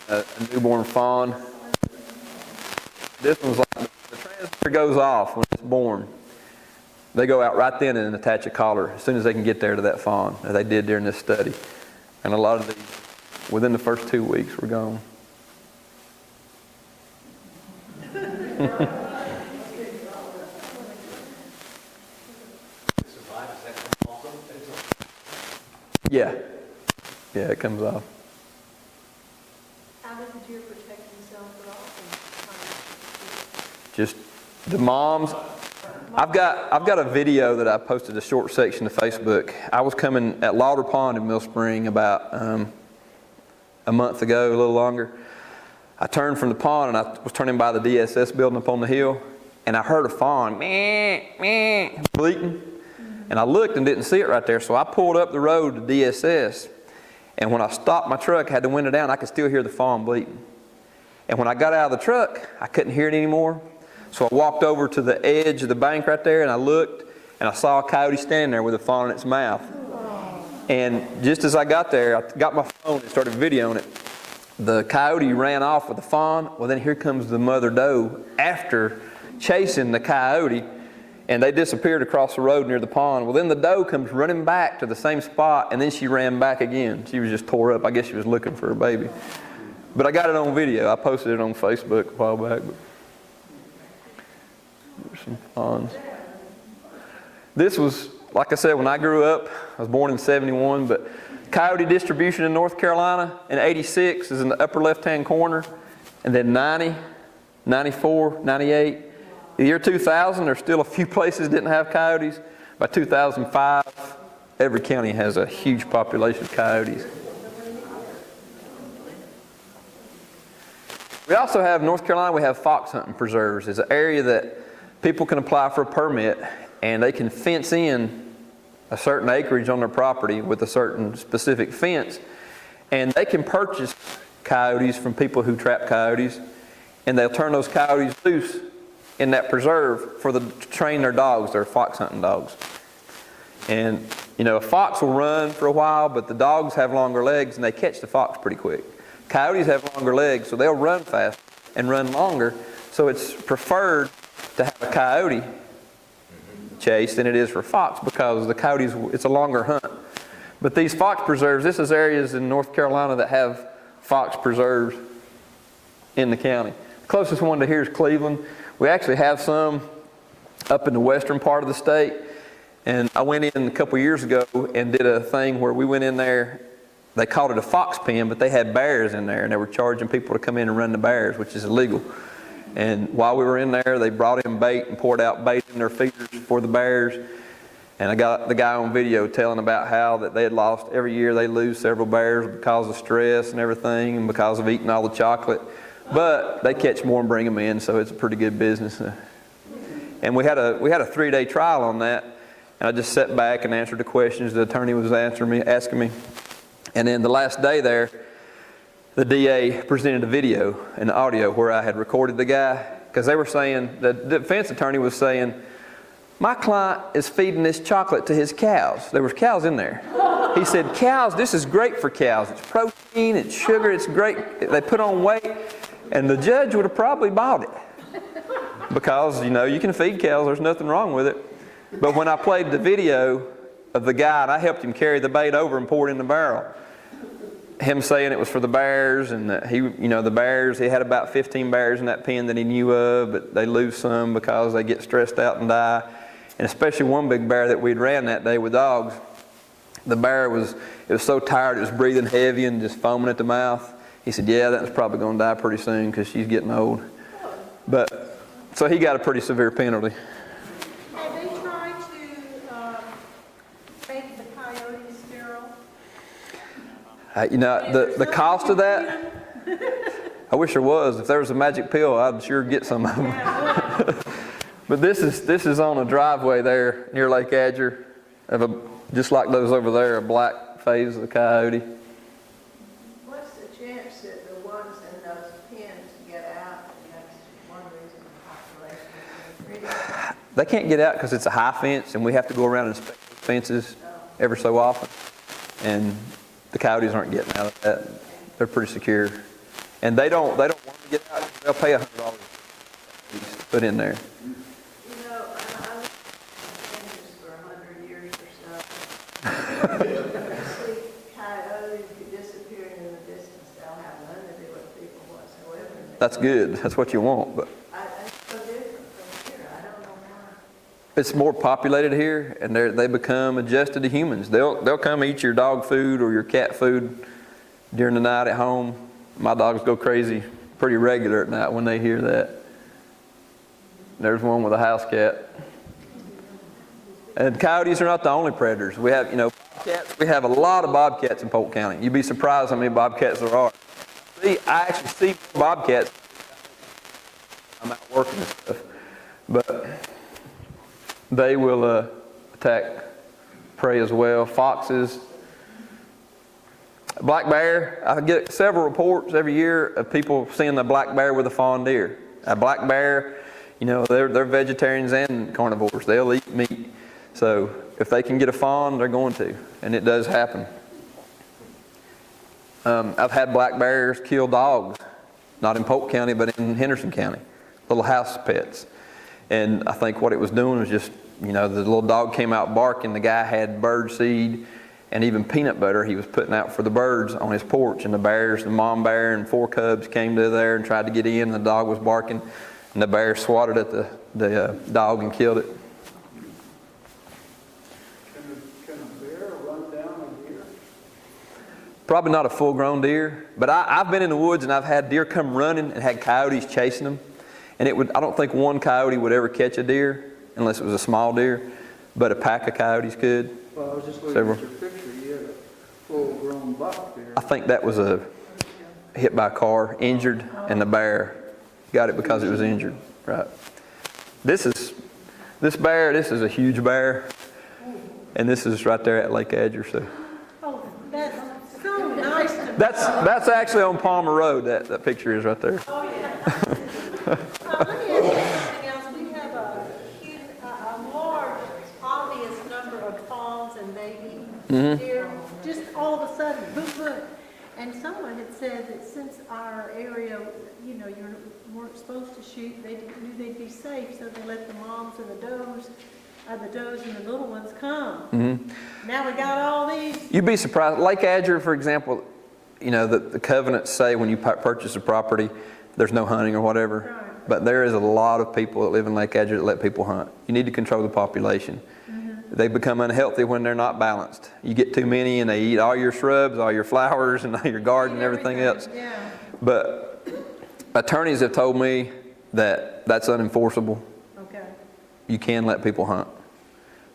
A newborn fawn. This one's like, the transmitter goes off when it's born. They go out right then and attach a collar as soon as they can get there to that fawn, as they did during this study. And a lot of these, within the first 2 weeks, were gone. Yeah, it comes off. How does the deer protect themselves at all? Just the moms. I've got a video that I posted, a short section to Facebook. I was coming at Lauder Pond in Mill Spring about a month ago, a little longer. I turned from the pond and I was turning by the DSS building up on the hill, and I heard a fawn bleating. And I looked and didn't see it right there, so I pulled up the road to DSS. And when I stopped my truck, had the window down, I could still hear the fawn bleating. And when I got out of the truck, I couldn't hear it anymore. So I walked over to the edge of the bank right there, and I looked, and I saw a coyote standing there with a fawn in its mouth. And just as I got there, I got my phone and started videoing it. The coyote ran off with the fawn. Well, then here comes the mother doe after chasing the coyote, and they disappeared across the road near the pond. Well, then the doe comes running back to the same spot, and then she ran back again. She was just tore up. I guess she was looking for her baby. But I got it on video. I posted it on Facebook a while back. But there's some fawns. This was, like I said, when I grew up, I was born in '71, but coyote distribution in North Carolina in '86 is in the upper left-hand corner, and then 90, 94, 98. The year 2000, there's still a few places didn't have coyotes. By 2005, every county has a huge population of coyotes. We also have, North Carolina, we have fox hunting preserves. It's an area that people can apply for a permit, and they can fence in a certain acreage on their property with a certain specific fence, and they can purchase coyotes from people who trap coyotes, and they'll turn those coyotes loose in that preserve to train their dogs, their fox hunting dogs. And a fox will run for a while, but the dogs have longer legs and they catch the fox pretty quick. Coyotes have longer legs, so they'll run fast and run longer. So it's preferred to have a coyote chase than it is for fox, because the coyotes, it's a longer hunt. But these fox preserves, this is areas in North Carolina that have fox preserves in the county. The closest one to here is Cleveland. We actually have some up in the western part of the state. And I went in a couple years ago and did a thing where we went in there. They called it a fox pen, but they had bears in there, and they were charging people to come in and run the bears, which is illegal. And while we were in there, they brought in bait and poured out bait in their feeders for the bears. And I got the guy on video telling about how that they had lost, every year they lose several bears because of stress and everything, and because of eating all the chocolate. But they catch more and bring them in, so it's a pretty good business. And we had a 3-day trial on that, and I just sat back and answered the questions the attorney was asking me. And then the last day there, the DA presented a video and audio where I had recorded the guy, because they were saying, the defense attorney was saying, my client is feeding this chocolate to his cows. There was cows in there. He said, cows, this is great for cows. It's protein, it's sugar, it's great. They put on weight. And the judge would have probably bought it. Because, you know, you can feed cows, there's nothing wrong with it. But when I played the video of the guy, and I helped him carry the bait over and pour it in the barrel, him saying it was for the bears, and that he, you know, the bears, he had about 15 bears in that pen that he knew of, but they lose some because they get stressed out and die. And especially one big bear that we'd ran that day with dogs, the bear was so tired, it was breathing heavy and just foaming at the mouth. He said, yeah, that was probably going to die pretty soon because she's getting old. But, so he got a pretty severe penalty. Have they tried to make the coyotes sterile? You know, the cost of that, I wish there was. If there was a magic pill, I'd sure get some of them. But this is on a driveway there near Lake Adger, just like those over there, a black phase of the coyote. What's the chance that the ones in those pens get out? And that's one reason the population is increasing. They can't get out because it's a high fence, and we have to go around and inspect fences every so often. And the coyotes aren't getting out of that. They're pretty secure, and they don't want to get out. They'll pay $100 to put in there. You know, I was in this for 100 years or so. I see coyotes disappearing in the distance. They'll have none to do with people whatsoever. That's good. That's what you want. But It's so different from here. I don't know why. it's more populated here, and they become adjusted to humans. They'll come eat your dog food or your cat food during the night at home. My dogs go crazy pretty regular at night when they hear that. There's one with a house cat. And coyotes are not the only predators. We have, bobcats. We have a lot of bobcats in Polk County. You'd be surprised how many bobcats there are. I actually see bobcats. I'm out working and stuff. But they will attack prey as well. Foxes. Black bear. I get several reports every year of people seeing a black bear with a fawn deer. A black bear, they're vegetarians and carnivores. They'll eat meat. So if they can get a fawn, they're going to. And it does happen. I've had black bears kill dogs. Not in Polk County, but in Henderson County. Little house pets. And I think what it was doing was just, the little dog came out barking. The guy had bird seed and even peanut butter he was putting out for the birds on his porch. And the mom bear and 4 cubs came to there and tried to get in. The dog was barking. And the bear swatted at the dog and killed it. Can a bear run down a deer? Probably not a full-grown deer. But I've been in the woods and I've had deer come running and had coyotes chasing them. And I don't think one coyote would ever catch a deer unless it was a small deer, but a pack of coyotes could. Well, I was just looking Several. at your picture. You had a full-grown buck there. I think that was a hit by a car, injured, and the bear got it because it was injured. Right. This is a huge bear, and this is right there at Lake Adger. So Oh, that's so nice to that's actually on Palmer Road. That picture is right there. let me ask you something else. We have a large, obvious number of fawns and baby deer, just all of a sudden, boom, boom. And someone had said that since our area, you weren't supposed to shoot, they knew they'd be safe, so they let the moms and the does and the little ones come. Now we got all these. You'd be surprised. Lake Adger, for example, the covenants say when you purchase a property, there's no hunting or whatever. Right. But there is a lot of people that live in Lake Adger that let people hunt. You need to control the population. They become unhealthy when they're not balanced. You get too many and they eat all your shrubs, all your flowers, and all your garden and everything else. Yeah. But attorneys have told me that that's unenforceable. Okay. You can let people hunt.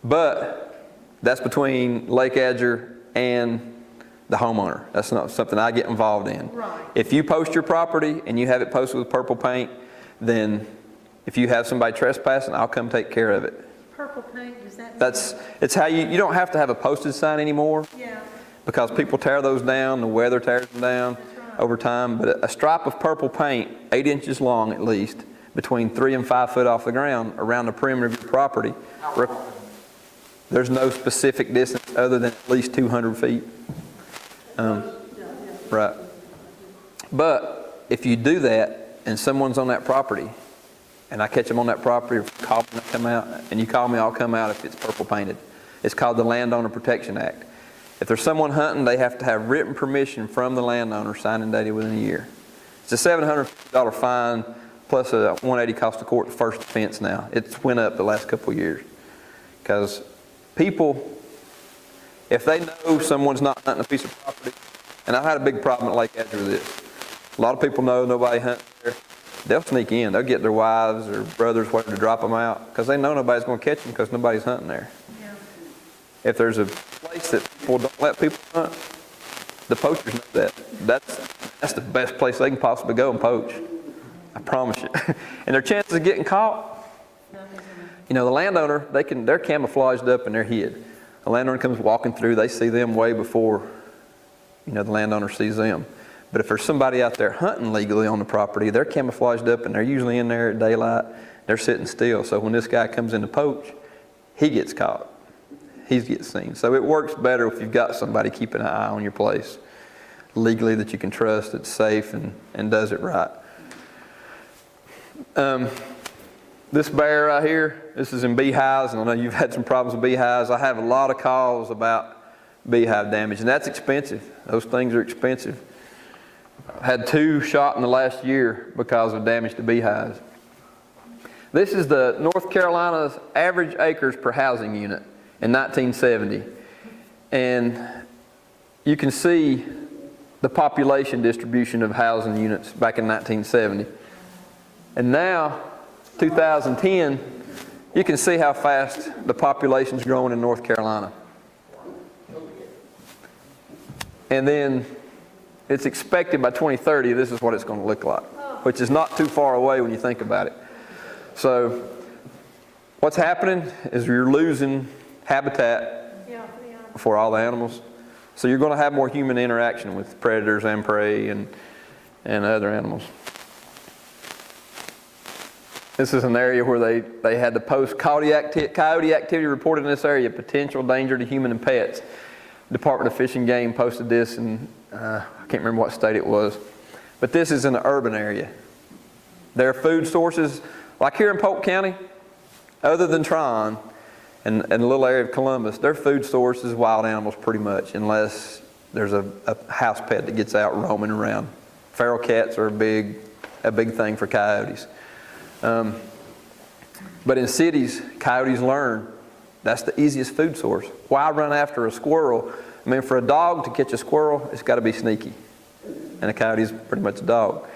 But that's between Lake Adger and the homeowner. That's not something I get involved in. Right. If you post your property and you have it posted with purple paint, then if you have somebody trespassing, I'll come take care of it. Purple paint, does that mean? It's how you don't have to have a posted sign anymore Yeah. because people tear those down, the weather tears them down. That's right. over time, but a stripe of purple paint, 8 inches long at least, between 3 and 5 foot off the ground around the perimeter of your property. There's no specific distance other than at least 200 feet. Right. But if you do that and someone's on that property, and I catch them on that property, or call me, I come out, and you call me, I'll come out if it's purple painted. It's called the Landowner Protection Act. If there's someone hunting, they have to have written permission from the landowner, signed and dated within a year. It's a $750 fine plus a $180 cost of court, the first offense now. It's went up the last couple of years. Because people, if they know someone's not hunting a piece of property, and I've had a big problem at Lake Edge with this. A lot of people know nobody hunts there. They'll sneak in. They'll get their wives or brothers, whatever, to drop them out because they know nobody's going to catch them because nobody's hunting there. Yeah. If there's a place that people don't let people hunt, the poachers know that. That's the best place they can possibly go and poach. I promise you. And their chances of getting caught, you know, the landowner, they're camouflaged up and they're hid. The landowner comes walking through, they see them way before, you know, the landowner sees them. But if there's somebody out there hunting legally on the property, they're camouflaged up and they're usually in there at daylight. They're sitting still. So when this guy comes in to poach, he gets caught. He gets seen. So it works better if you've got somebody keeping an eye on your place legally that you can trust, that's safe and does it right. This bear right here, this is in beehives, and I know you've had some problems with beehives. I have a lot of calls about beehive damage, and that's expensive. Those things are expensive. I've had 2 shot in the last year because of damage to beehives. This is the North Carolina's average acres per housing unit in 1970. And you can see the population distribution of housing units back in 1970. And now, 2010, you can see how fast the population's growing in North Carolina. And then it's expected by 2030, this is what it's going to look like, which is not too far away when you think about it. So what's happening is you're losing habitat for all the animals. So you're going to have more human interaction with predators and prey and other animals. This is an area where they had to post coyote activity reported in this area, potential danger to human and pets. Department of Fish and Game posted this in, I can't remember what state it was, but this is in an urban area. Their food sources, like here in Polk County, other than Tryon and the little area of Columbus, their food source is wild animals pretty much, unless there's a house pet that gets out roaming around. Feral cats are a big thing for coyotes. But in cities, coyotes learn that's the easiest food source. Why run after a squirrel? I mean, for a dog to catch a squirrel, it's got to be sneaky. And a coyote is pretty much a dog.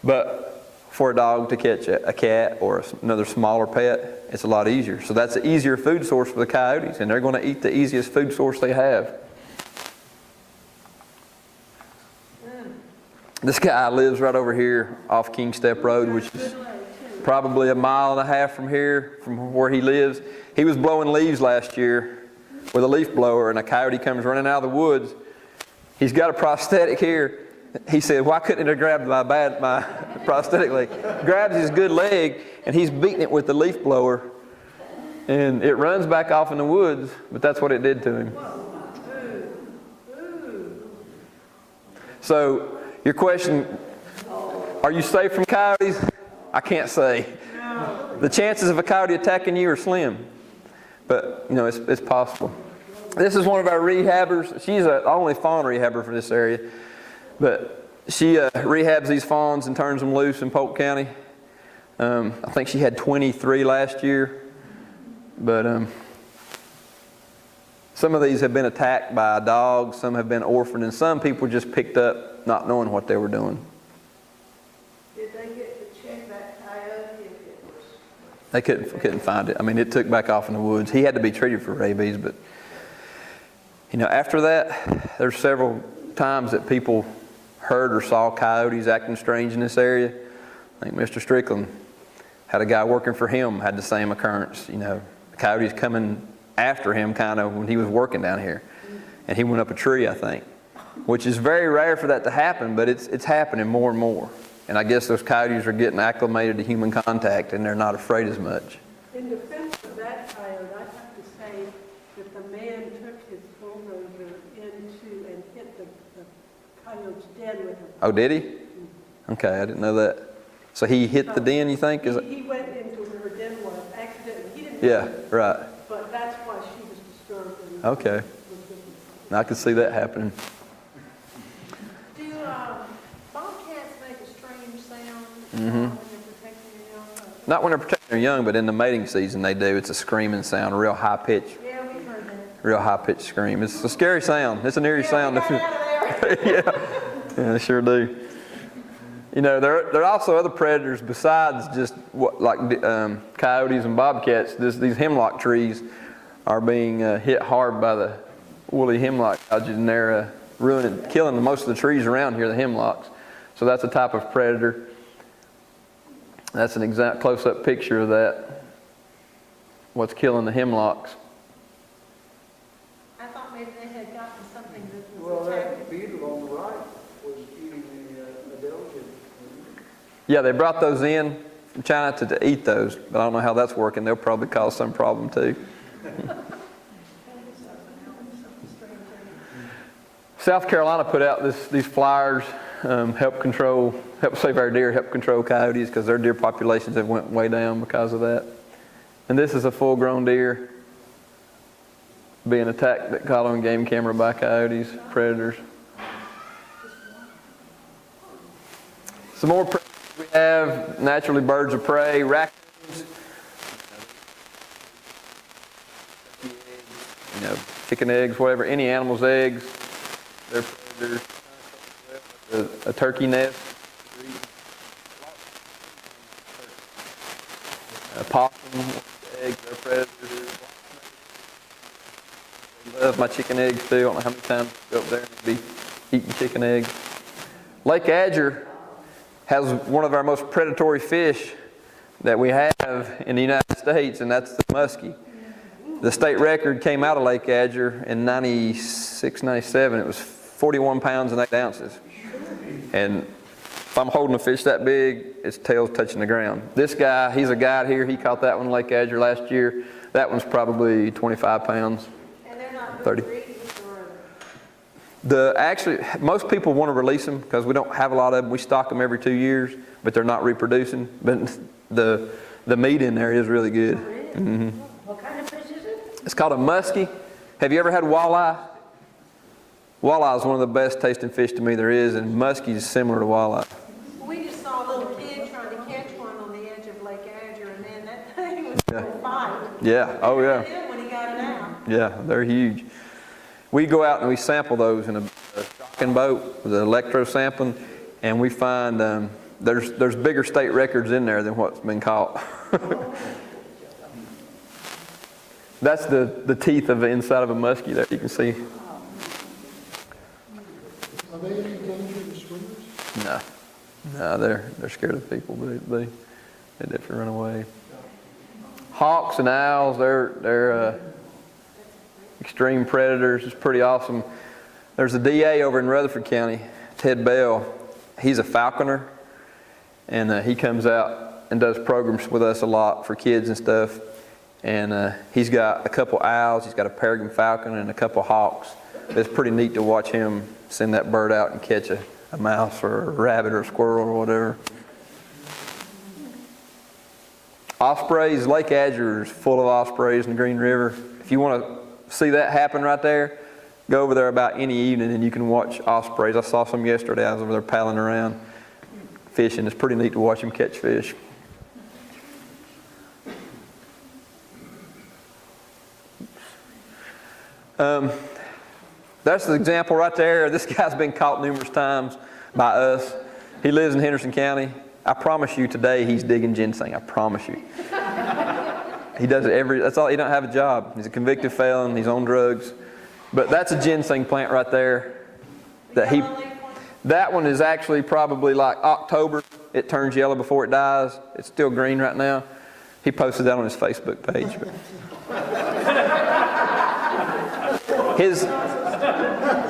But for a dog to catch a cat or another smaller pet, it's a lot easier. So that's an easier food source for the coyotes, and they're going to eat the easiest food source they have. This guy lives right over here off King Step Road, which is probably 1.5 miles from here, from where he lives. He was blowing leaves last year with a leaf blower, and a coyote comes running out of the woods. He's got a prosthetic here. He said, why couldn't it have grabbed my prosthetic leg? Grabs his good leg, and he's beating it with the leaf blower, and it runs back off in the woods, but that's what it did to him. So, your question, are you safe from coyotes? I can't say. The chances of a coyote attacking you are slim, but you know, it's possible. This is one of our rehabbers. She's the only fawn rehabber for this area, but she rehabs these fawns and turns them loose in Polk County. I think she had 23 last year, but some of these have been attacked by a dog, some have been orphaned, and some people just picked up not knowing what they were doing. Did they get to check that coyote if it was? They couldn't find it. I mean, it took back off in the woods. He had to be treated for rabies, but you know, after that, there's several times that people heard or saw coyotes acting strange in this area. I think Mr. Strickland had a guy working for him had the same occurrence. You know, the coyotes coming after him kind of when he was working down here, and he went up a tree, I think. which is very rare for that to happen, but it's happening more and more. And I guess those coyotes are getting acclimated to human contact, and they're not afraid as much. In defense of that coyote, I have to say that the man took his bulldozer into and hit the coyote's den with a... Oh, did he? Okay, I didn't know that. So he hit the den, you think? Is it? He went into where her den was accidentally. He didn't Yeah, do it, right. but that's why she was disturbed. And Okay. I could see that happening. Do bobcats make a strange sound Mm-hmm. when they're protecting their young? Not when they're protecting their young, but in the mating season they do. It's a screaming sound, a real high pitch, Yeah, we've heard that. real high pitched scream. It's a scary sound. It's an eerie sound. We got out of there. Yeah, they sure do. You know, there are also other predators besides just coyotes and bobcats. These hemlock trees are being hit hard by the woolly hemlock algae, and they're killing most of the trees around here, the hemlocks. So that's a type of predator. That's an exact close-up picture of that. What's killing the hemlocks? I thought maybe they had gotten something that Well, was that attacking. beetle on the right was eating the adelgid. Yeah, they brought those in from China to eat those, but I don't know how that's working. They'll probably cause some problem too. South Carolina put out these flyers, help save our deer, help control coyotes, because their deer populations have went way down because of that. And this is a full-grown deer being attacked, caught on game camera by coyotes, predators. Some more predators we have, naturally birds of prey, raccoons, chicken eggs, whatever, any animal's eggs, they're predators. A turkey nest, a possum, eggs, they're predators. I love my chicken eggs too. I don't know how many times I go up there and be eating chicken eggs. Lake Adger has one of our most predatory fish that we have in the United States, and that's the muskie. The state record came out of Lake Adger in 96, 97. It was 41 pounds and 8 ounces. And if I'm holding a fish that big, its tail's touching the ground. This guy, he's a guide here. He caught that one in Lake Adger last year. That one's probably 25 pounds. And they're not 30. good breeding, or Actually, most people want to release them because we don't have a lot of them. We stock them every 2 years, but they're not reproducing. But the meat in there is really good. Mm-hmm. what kind of fish is it? It's called a muskie. Have you ever had walleye? Walleye is one of the best tasting fish to me there is, and muskie is similar to walleye. We just saw a little kid trying to catch one on the edge of Lake Adger, and man, that thing was going to fight. Yeah, oh yeah. Him when he got it out. Yeah, they're huge. We go out and we sample those in a shocking boat with an electro sampling, and we find there's bigger state records in there than what's been caught. That's the teeth of the inside of a muskie there, you can see. Are they any danger to swimmers? No, they're scared of people, but they definitely run away. Hawks and owls, they're extreme predators. It's pretty awesome. There's a DA over in Rutherford County, Ted Bell. He's a falconer, and he comes out and does programs with us a lot for kids and stuff. And he's got a couple owls, he's got a peregrine falcon, and a couple hawks. It's pretty neat to watch him send that bird out and catch a mouse or a rabbit or a squirrel or whatever. Ospreys, Lake Adger is full of ospreys in the Green River. If you want to see that happen right there, go over there about any evening and you can watch ospreys. I saw some yesterday. I was over there paddling around fishing. It's pretty neat to watch them catch fish. That's the example right there. This guy's been caught numerous times by us. He lives in Henderson County. I promise you today he's digging ginseng. I promise you. He does it that's all. He don't have a job. He's a convicted felon. He's on drugs. But that's a ginseng plant right there. That one is actually probably like October. It turns yellow before it dies. It's still green right now. He posted that on his Facebook page.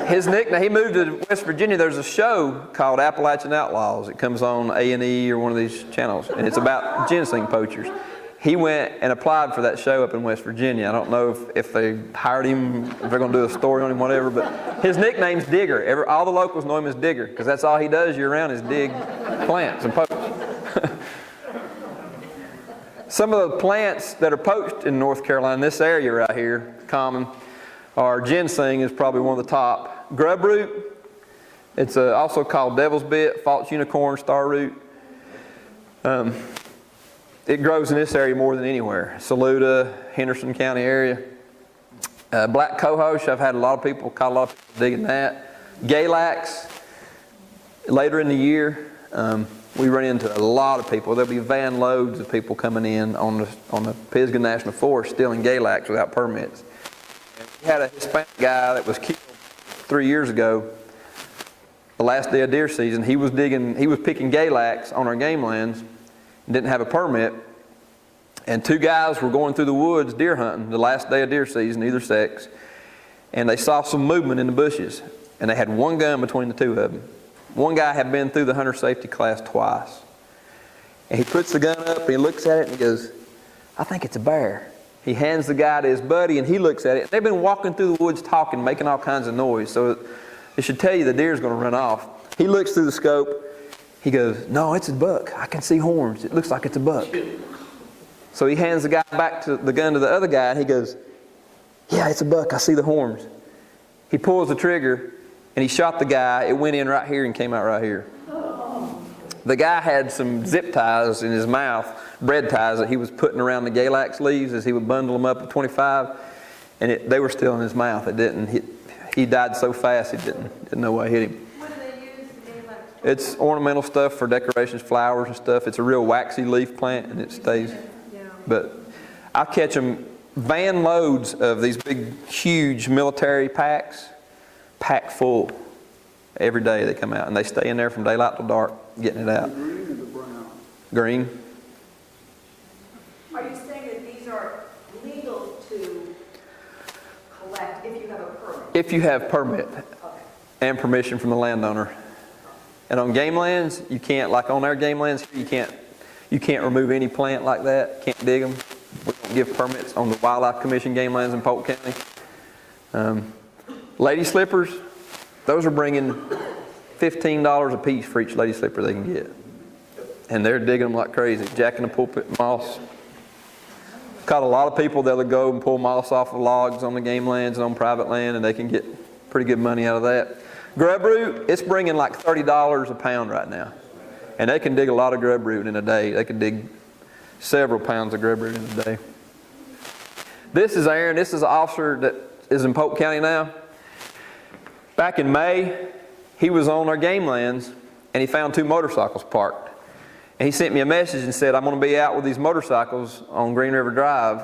His nickname, he moved to West Virginia. There's a show called Appalachian Outlaws. It comes on A&E or one of these channels, and it's about ginseng poachers. He went and applied for that show up in West Virginia. I don't know if they hired him, if they're going to do a story on him, whatever, but his nickname's Digger. All the locals know him as Digger because that's all he does year-round is dig plants and poach. Some of the plants that are poached in North Carolina, in this area right here, common, are ginseng is probably one of the top. Grub root, it's also called devil's bit, false unicorn, star root. It grows in this area more than anywhere. Saluda, Henderson County area. Black cohosh, I've had a lot of people digging that. Galax, later in the year, we run into a lot of people. There'll be van loads of people coming in on the Pisgah National Forest stealing Galax without permits. And we had a Hispanic guy that was killed 3 years ago, the last day of deer season. He was picking Galax on our game lands, didn't have a permit, and two guys were going through the woods deer hunting the last day of deer season, either sex, and they saw some movement in the bushes, and they had one gun between the two of them. One guy had been through the hunter safety class twice, and he puts the gun up and he looks at it and he goes, "I think it's a bear." He hands the guy to his buddy and he looks at it. They've been walking through the woods talking, making all kinds of noise, so it should tell you the deer's going to run off. He looks through the scope. He goes, "No, it's a buck. I can see horns. It looks like it's a buck." So he hands the gun to the other guy, and he goes, "Yeah, it's a buck. I see the horns." He pulls the trigger, and he shot the guy. It went in right here and came out right here. The guy had some zip ties in his mouth, bread ties that he was putting around the Galax leaves as he would bundle them up at 25, and they were still in his mouth. It didn't hit. He died so fast he didn't know what hit him. It's ornamental stuff for decorations, flowers and stuff. It's a real waxy leaf plant and it stays. But I catch them van loads of these big, huge military packs, packed full. Every day they come out and they stay in there from daylight till dark, getting it out. Green or the brown? Green. Are you saying that these are legal to collect if you have a permit? If you have permit and permission from the landowner. And on game lands, you can't, like on our game lands, you can't remove any plant like that, can't dig them. We don't give permits on the Wildlife Commission game lands in Polk County. Lady slippers, those are bringing $15 a piece for each lady slipper they can get. And they're digging them like crazy, jacking the pulpit moss. Caught a lot of people that'll go and pull moss off of logs on the game lands and on private land, and they can get pretty good money out of that. Grub root, it's bringing like $30 a pound right now. And they can dig a lot of grub root in a day. They can dig several pounds of grub root in a day. This is Aaron. This is an officer that is in Polk County now. Back in May, he was on our game lands and he found two motorcycles parked. And he sent me a message and said, "I'm going to be out with these motorcycles on Green River Drive."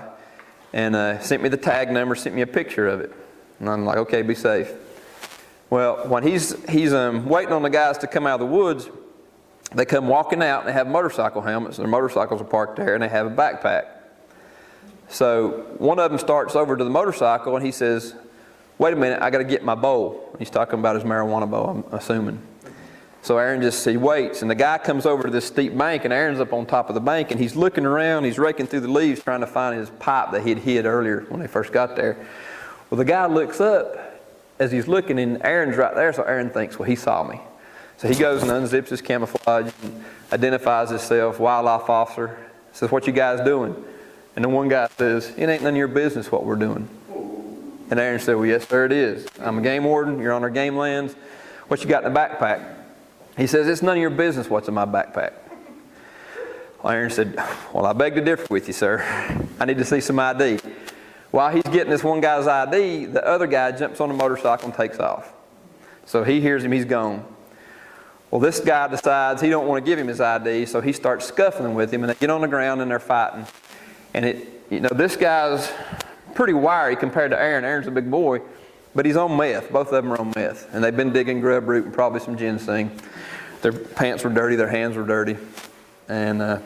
And sent me the tag number, sent me a picture of it. And I'm like, okay, be safe. Well, when he's waiting on the guys to come out of the woods, they come walking out and they have motorcycle helmets. Their motorcycles are parked there and they have a backpack. So one of them starts over to the motorcycle and he says, "Wait a minute, I got to get my bowl." He's talking about his marijuana bowl, I'm assuming. So Aaron he waits, and the guy comes over to this steep bank, and Aaron's up on top of the bank, and he's looking around, he's raking through the leaves trying to find his pipe that he'd hid earlier when they first got there. Well, the guy looks up as he's looking, and Aaron's right there, so Aaron thinks, well, he saw me. So he goes and unzips his camouflage and identifies himself, wildlife officer, says, "What you guys doing?" And then one guy says, "It ain't none of your business what we're doing." And Aaron said, "Well, yes, sir, it is. I'm a game warden. You're on our game lands. What you got in the backpack?" He says, "It's none of your business what's in my backpack." Well, Aaron said, "Well, I beg to differ with you, sir. I need to see some ID." While he's getting this one guy's ID, the other guy jumps on the motorcycle and takes off. So he hears him, he's gone. Well, this guy decides he don't want to give him his ID, so he starts scuffling with him, and they get on the ground and they're fighting. And this guy's pretty wiry compared to Aaron. Aaron's a big boy, but he's on meth. Both of them are on meth, and they've been digging grub root and probably some ginseng. Their pants were dirty, their hands were dirty. And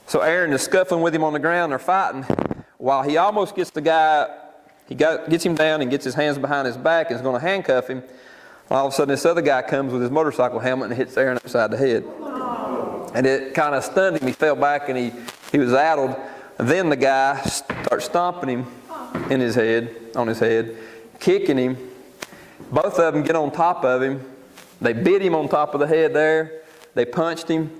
so Aaron is scuffling with him on the ground, they're fighting. While he almost gets the guy, He gets him down and gets his hands behind his back and is going to handcuff him. All of a sudden, this other guy comes with his motorcycle helmet and hits Aaron upside the head. And it kind of stunned him. He fell back and he was addled. And then the guy starts stomping him on his head, kicking him. Both of them get on top of him. They bit him on top of the head there. They punched him.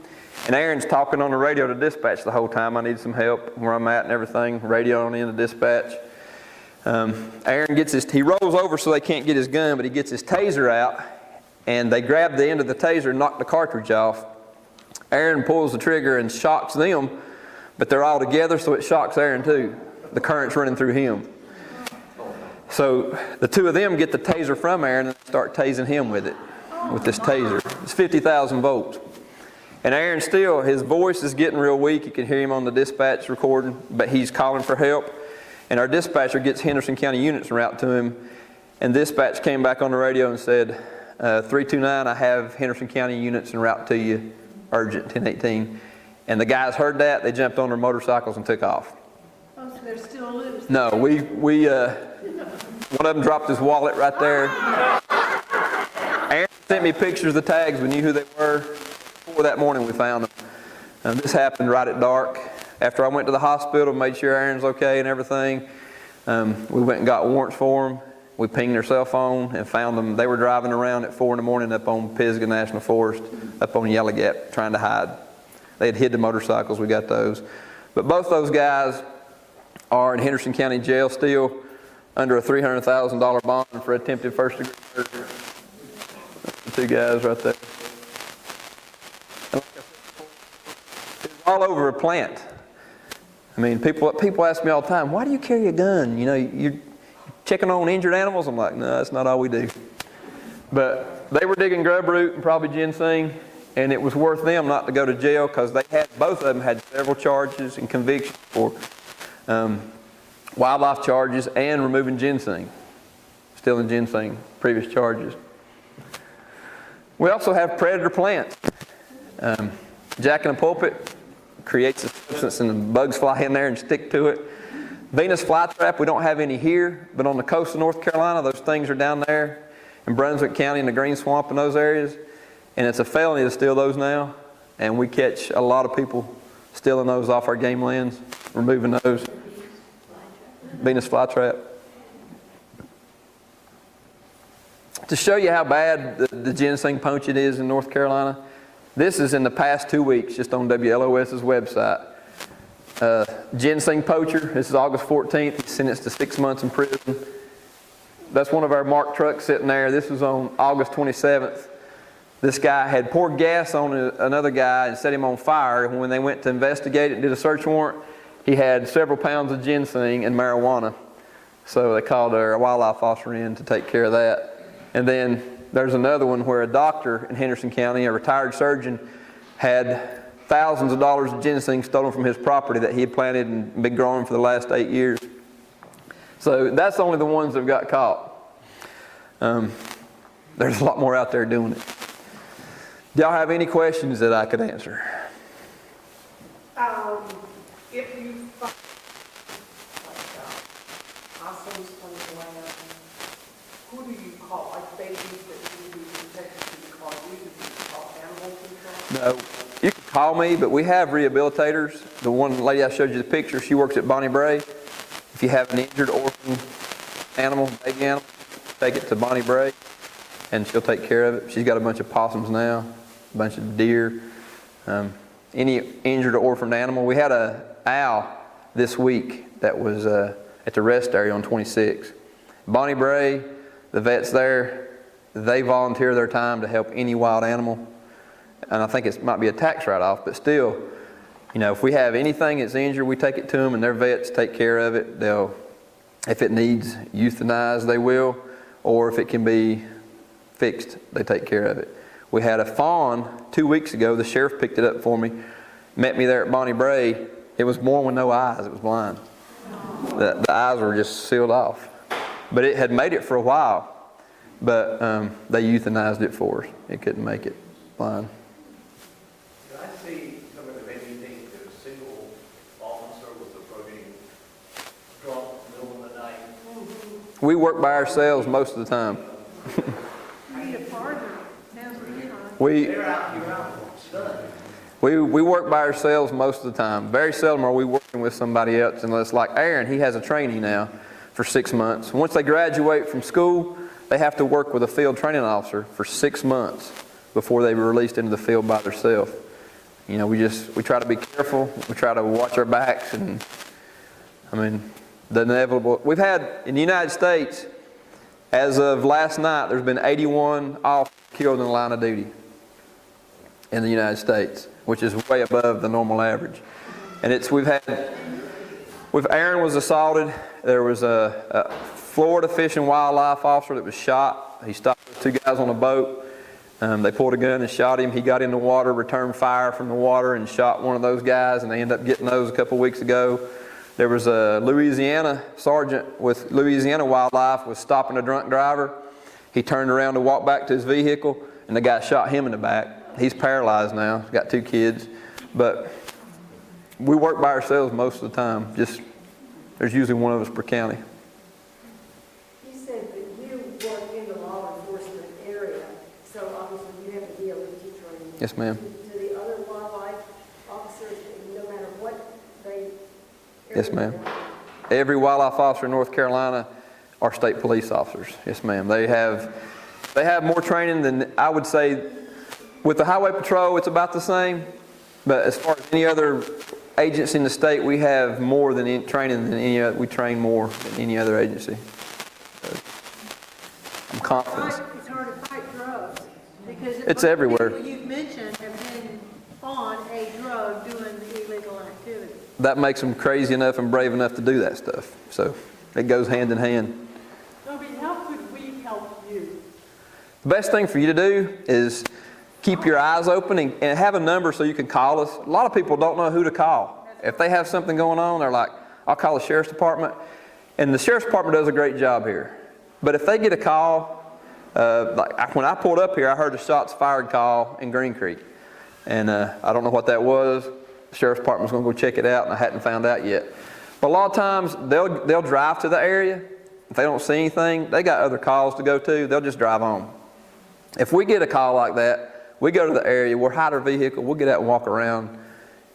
And Aaron's talking on the radio to dispatch the whole time. I need some help where I'm at and everything. Radio on in to dispatch. Aaron he rolls over so they can't get his gun, but he gets his taser out. And they grab the end of the taser and knock the cartridge off. Aaron pulls the trigger and shocks them, but they're all together, so it shocks Aaron too. The current's running through him. So the two of them get the taser from Aaron and start tasing him with it, with this taser. It's 50,000 volts. And Aaron still, his voice is getting real weak. You can hear him on the dispatch recording, but he's calling for help. And our dispatcher gets Henderson County units en route to him. And dispatch came back on the radio and said, 329, I have Henderson County units en route to you, urgent, 1018. And the guys heard that. They jumped on their motorcycles and took off. Oh, so they're still loose? No, one of them dropped his wallet right there. Aaron sent me pictures of the tags. We knew who they were. Before that morning we found them. This happened right at dark. After I went to the hospital, made sure Aaron's okay and everything. We went and got warrants for them. We pinged their cell phone and found them. They were driving around at 4 in the morning up on Pisgah National Forest, up on Yellow Gap, trying to hide. They had hid the motorcycles. We got those. But both those guys are in Henderson County Jail still under a $300,000 bond for attempted first-degree murder. The two guys right there. It's all over a plant. I mean, people ask me all the time, why do you carry a gun? You know, you're checking on injured animals? I'm like, no, that's not all we do. But they were digging grub root and probably ginseng, and it was worth them not to go to jail because both of them had several charges and convictions for wildlife charges and removing ginseng, stealing ginseng, previous charges. We also have predator plants. Jack in the pulpit creates a substance and the bugs fly in there and stick to it. Venus flytrap, we don't have any here, but on the coast of North Carolina, those things are down there in Brunswick County in the Green Swamp and those areas. And it's a felony to steal those now. And we catch a lot of people stealing those off our game lands, removing those. Venus flytrap. To show you how bad the ginseng poaching is in North Carolina, this is in the past 2 weeks, just on WLOS's website. Ginseng poacher, this is August 14th, he's sentenced to 6 months in prison. That's one of our marked trucks sitting there. This was on August 27th. This guy had poured gas on another guy and set him on fire. And when they went to investigate it and did a search warrant, he had several pounds of ginseng and marijuana. So they called our wildlife officer in to take care of that. And then there's another one where a doctor in Henderson County, a retired surgeon, had thousands of dollars of ginseng stolen from his property that he had planted and been growing for the last 8 years. So that's only the ones that got caught. There's a lot more out there doing it. Do y'all have any questions that I could answer? If you find possums on the land, who do you call? Like babies that need to be protected, do you call you? Do you call animal control? No. You can call me, but we have rehabilitators. The one lady I showed you the picture, she works at Bonnie Bray. If you have an injured orphan animal, baby animal, take it to Bonnie Bray and she'll take care of it. She's got a bunch of possums now, a bunch of deer. Any injured or orphaned animal. We had an owl this week that was at the rest area on 26. Bonnie Bray, the vets there, they volunteer their time to help any wild animal. And I think it might be a tax write-off, but still, you know, if we have anything that's injured, we take it to them and their vets take care of it. They'll, if it needs euthanized, they will, or if it can be fixed, they take care of it. We had a fawn 2 weeks ago. The sheriff picked it up for me, met me there at Bonnie Bray. It was born with no eyes. It was blind. The eyes were just sealed off. But it had made it for a while, but they euthanized it for us. It couldn't make it blind. Can I see something that made me think that a single officer was approaching drunk in the middle of the night We work by ourselves most of the time. You need a partner, sounds really nice. We, They're out, you're out, it's done. we work by ourselves most of the time. Very seldom are we working with somebody else unless, like Aaron, he has a trainee now for 6 months. Once they graduate from school, they have to work with a field training officer for 6 months before they were released into the field by themselves. You know, we try to be careful. We try to watch our backs, and I mean, the inevitable. We've had, in the United States, as of last night, there's been 81 officers killed in the line of duty in the United States, which is way above the normal average. And Aaron was assaulted. There was a Florida Fish and Wildlife officer that was shot. He stopped 2 guys on a boat. They pulled a gun and shot him. He got in the water, returned fire from the water, and shot one of those guys, and they ended up getting those a couple weeks ago. There was a Louisiana sergeant with Louisiana Wildlife was stopping a drunk driver. He turned around to walk back to his vehicle, and the guy shot him in the back. He's paralyzed now. He's got 2 kids. But we work by ourselves most of the time. Just there's usually one of us per county. You said that you work in the law enforcement area, so obviously you have to deal with teacher training. Yes, ma'am. Do the other wildlife officers, no matter what they... Yes, ma'am. Every wildlife officer in North Carolina are state police officers. Yes, ma'am. They have more training than, I would say, with the highway patrol, it's about the same. But as far as any other agency in the state, we have more than training than any other. We train more than any other agency. So, I'm confident. It's hard to fight drugs because It's everywhere. People you've mentioned have been on a drug doing illegal activity. That makes them crazy enough and brave enough to do that stuff. So it goes hand in hand. Toby, how could we help you? The best thing for you to do is keep your eyes open and have a number so you can call us. A lot of people don't know who to call. If they have something going on, they're like, I'll call the sheriff's department. And the sheriff's department does a great job here. But if they get a call, like when I pulled up here, I heard a shots fired call in Green Creek. And I don't know what that was. The sheriff's department's going to go check it out, and I hadn't found out yet. But a lot of times, they'll drive to the area. If they don't see anything, they got other calls to go to. They'll just drive on. If we get a call like that, we go to the area, we'll hide our vehicle, we'll get out and walk around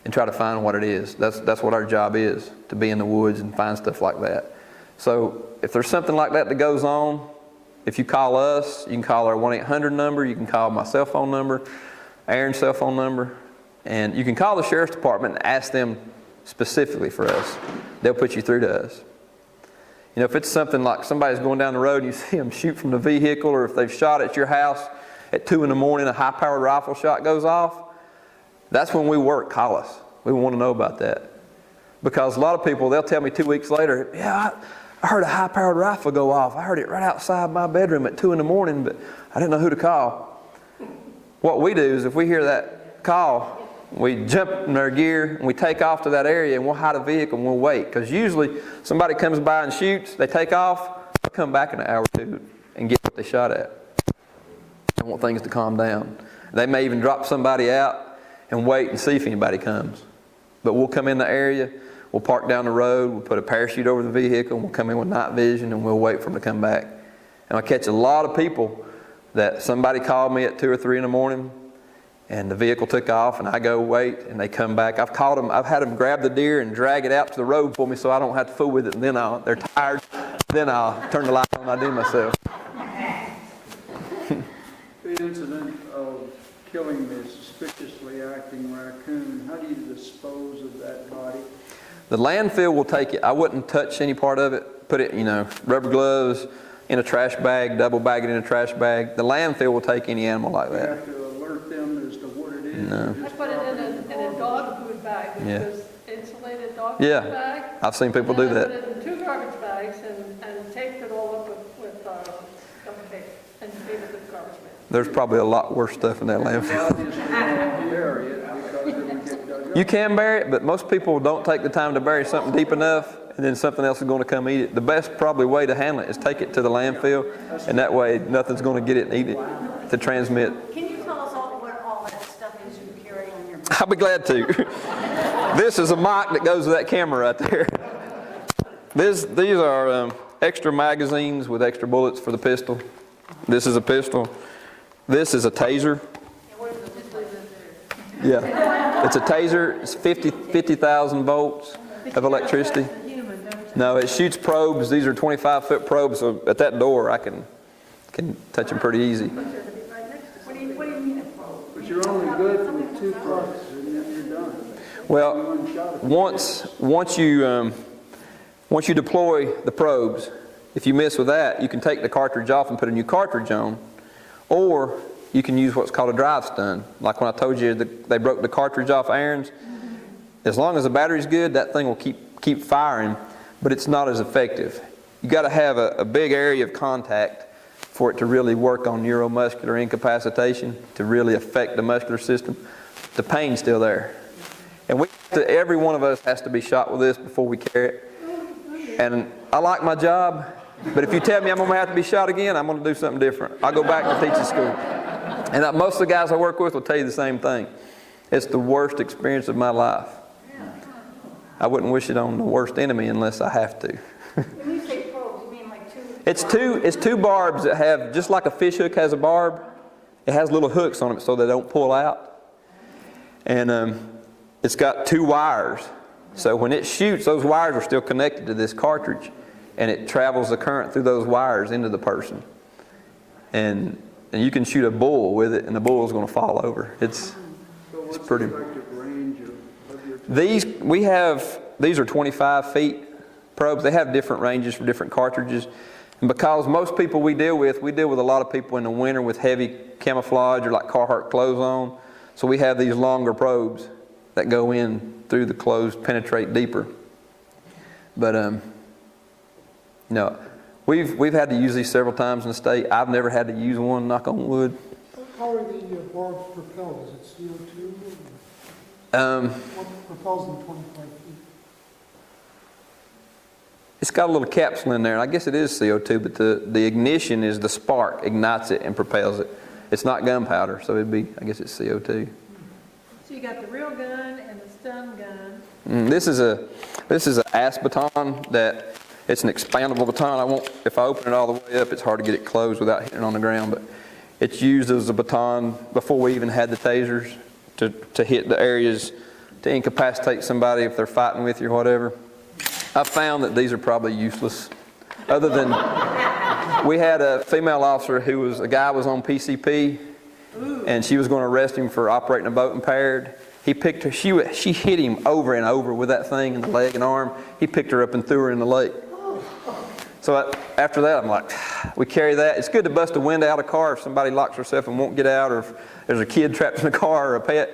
and try to find what it is. That's what our job is, to be in the woods and find stuff like that. So if there's something like that goes on, if you call us, you can call our 1-800 number, you can call my cell phone number, Aaron's cell phone number, and you can call the sheriff's department and ask them specifically for us. They'll put you through to us. You know, if it's something like somebody's going down the road and you see them shoot from the vehicle, or if they've shot at your house at 2 in the morning, a high-powered rifle shot goes off, that's when we work. Call us. We want to know about that. Because a lot of people, they'll tell me 2 weeks later, yeah, I heard a high-powered rifle go off. I heard it right outside my bedroom at 2 in the morning, but I didn't know who to call. What we do is if we hear that call, we jump in our gear and we take off to that area and we'll hide a vehicle and we'll wait. Because usually somebody comes by and shoots, they take off, they'll come back in an hour or two and get what they shot at. They want things to calm down. They may even drop somebody out and wait and see if anybody comes. But we'll come in the area, we'll park down the road, we'll put a parachute over the vehicle, and we'll come in with night vision and we'll wait for them to come back. And I catch a lot of people that somebody called me at 2 or 3 in the morning and the vehicle took off and I go wait and they come back. I've caught them, I've had them grab the deer and drag it out to the road for me so I don't have to fool with it, and then they're tired, then I'll turn the light on and I do myself. The incident of killing the suspiciously acting raccoon, how do you dispose of that body? The landfill will take it. I wouldn't touch any part of it. Put it, rubber gloves in a trash bag, double bag it in a trash bag. The landfill will take any animal like You that. have to alert them as to what it is. No. I put it in a dog food bag, which Yeah. was insulated dog Yeah. food bag. I've seen people do And then I that. put it in 2 garbage bags and taped it all up with duct tape and gave it to the garbage man. There's probably a lot worse stuff in that landfill. Obviously, you don't bury it because it would get dug up. You can bury it, but most people don't take the time to bury something deep enough, and then something else is going to come eat it. The best probably way to handle it is take it to the landfill, and that way nothing's going to get it and eat it to transmit. Can you tell us what all that stuff is you carry on your back? I'll be glad to. This is a mic that goes with that camera right there. These are extra magazines with extra bullets for the pistol. This is a pistol. This is a taser. Yeah, it's a taser. It's 50,000 volts of electricity. No, it shoots probes. These are 25-foot probes, so at that door I can touch them pretty easy. What do you mean a probe? But you're only good for 2 trucks, and then you're done. Well, once you deploy the probes, if you miss with that, you can take the cartridge off and put a new cartridge on, or you can use what's called a drive stun. Like when I told you that they broke the cartridge off Aaron's, as long as the battery's good, that thing will keep firing, but it's not as effective. You got to have a big area of contact for it to really work on neuromuscular incapacitation, to really affect the muscular system. The pain's still there. And every one of us has to be shot with this before we carry it. And I like my job, but if you tell me I'm going to have to be shot again, I'm going to do something different. I'll go back to teaching school. And most of the guys I work with will tell you the same thing. It's the worst experience of my life. I wouldn't wish it on the worst enemy unless I have to. When you say probes, you mean like It's two barbs that have, just like a fish hook has a barb, it has little hooks on it so they don't pull out. And it's got 2 wires. So when it shoots, those wires are still connected to this cartridge, and it travels the current through those wires into the person. And you can shoot a bull with it, and the bull is going to fall over. It's pretty. The effective range of your These are 25 feet probes. They have different ranges for different cartridges. And because most people we deal with a lot of people in the winter with heavy camouflage or like Carhartt clothes on. So we have these longer probes that go in through the clothes, penetrate deeper. But we've had to use these several times in the state. I've never had to use one, knock on wood. How are the barbs propelled? Is it CO2? What propels them 25 feet? It's got a little capsule in there, and I guess it is CO2, but the ignition is the spark, ignites it and propels it. It's not gunpowder, so I guess it's CO2. So you got the real gun and the stun gun. This is an ass baton that it's an expandable baton. If I open it all the way up, it's hard to get it closed without hitting it on the ground, but it's used as a baton before we even had the tasers to hit the areas to incapacitate somebody if they're fighting with you or whatever. I found that these are probably useless. Other than, we had a female officer a guy was on PCP, and she was going to arrest him for operating a boat impaired. He picked her, she hit him over and over with that thing in the leg and arm. He picked her up and threw her in the lake. So after that, I'm like, we carry that. It's good to bust a window out of a car if somebody locks herself and won't get out, or if there's a kid trapped in a car or a pet.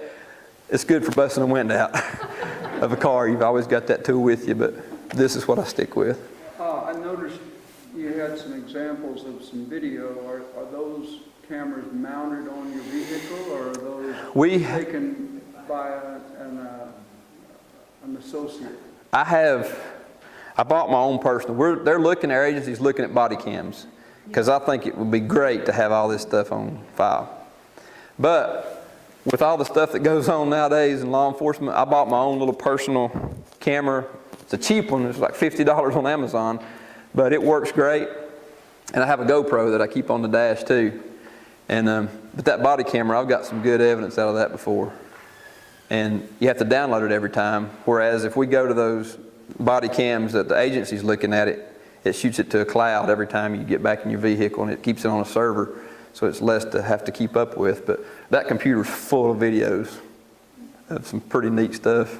It's good for busting a window out of a car. You've always got that tool with you, but this is what I stick with. I noticed you had some examples of some video. Are those cameras mounted on your vehicle, or are those taken by an associate? I bought my own personal. They're looking, our agency's looking at body cams, because I think it would be great to have all this stuff on file. But with all the stuff that goes on nowadays in law enforcement, I bought my own little personal camera. It's a cheap one. It's like $50 on Amazon, but it works great. And I have a GoPro that I keep on the dash too. And but that body camera, I've got some good evidence out of that before. And you have to download it every time. Whereas if we go to those body cams that the agency's looking at it, it shoots it to a cloud every time you get back in your vehicle, and it keeps it on a server, so it's less to have to keep up with. But that computer's full of videos of some pretty neat stuff.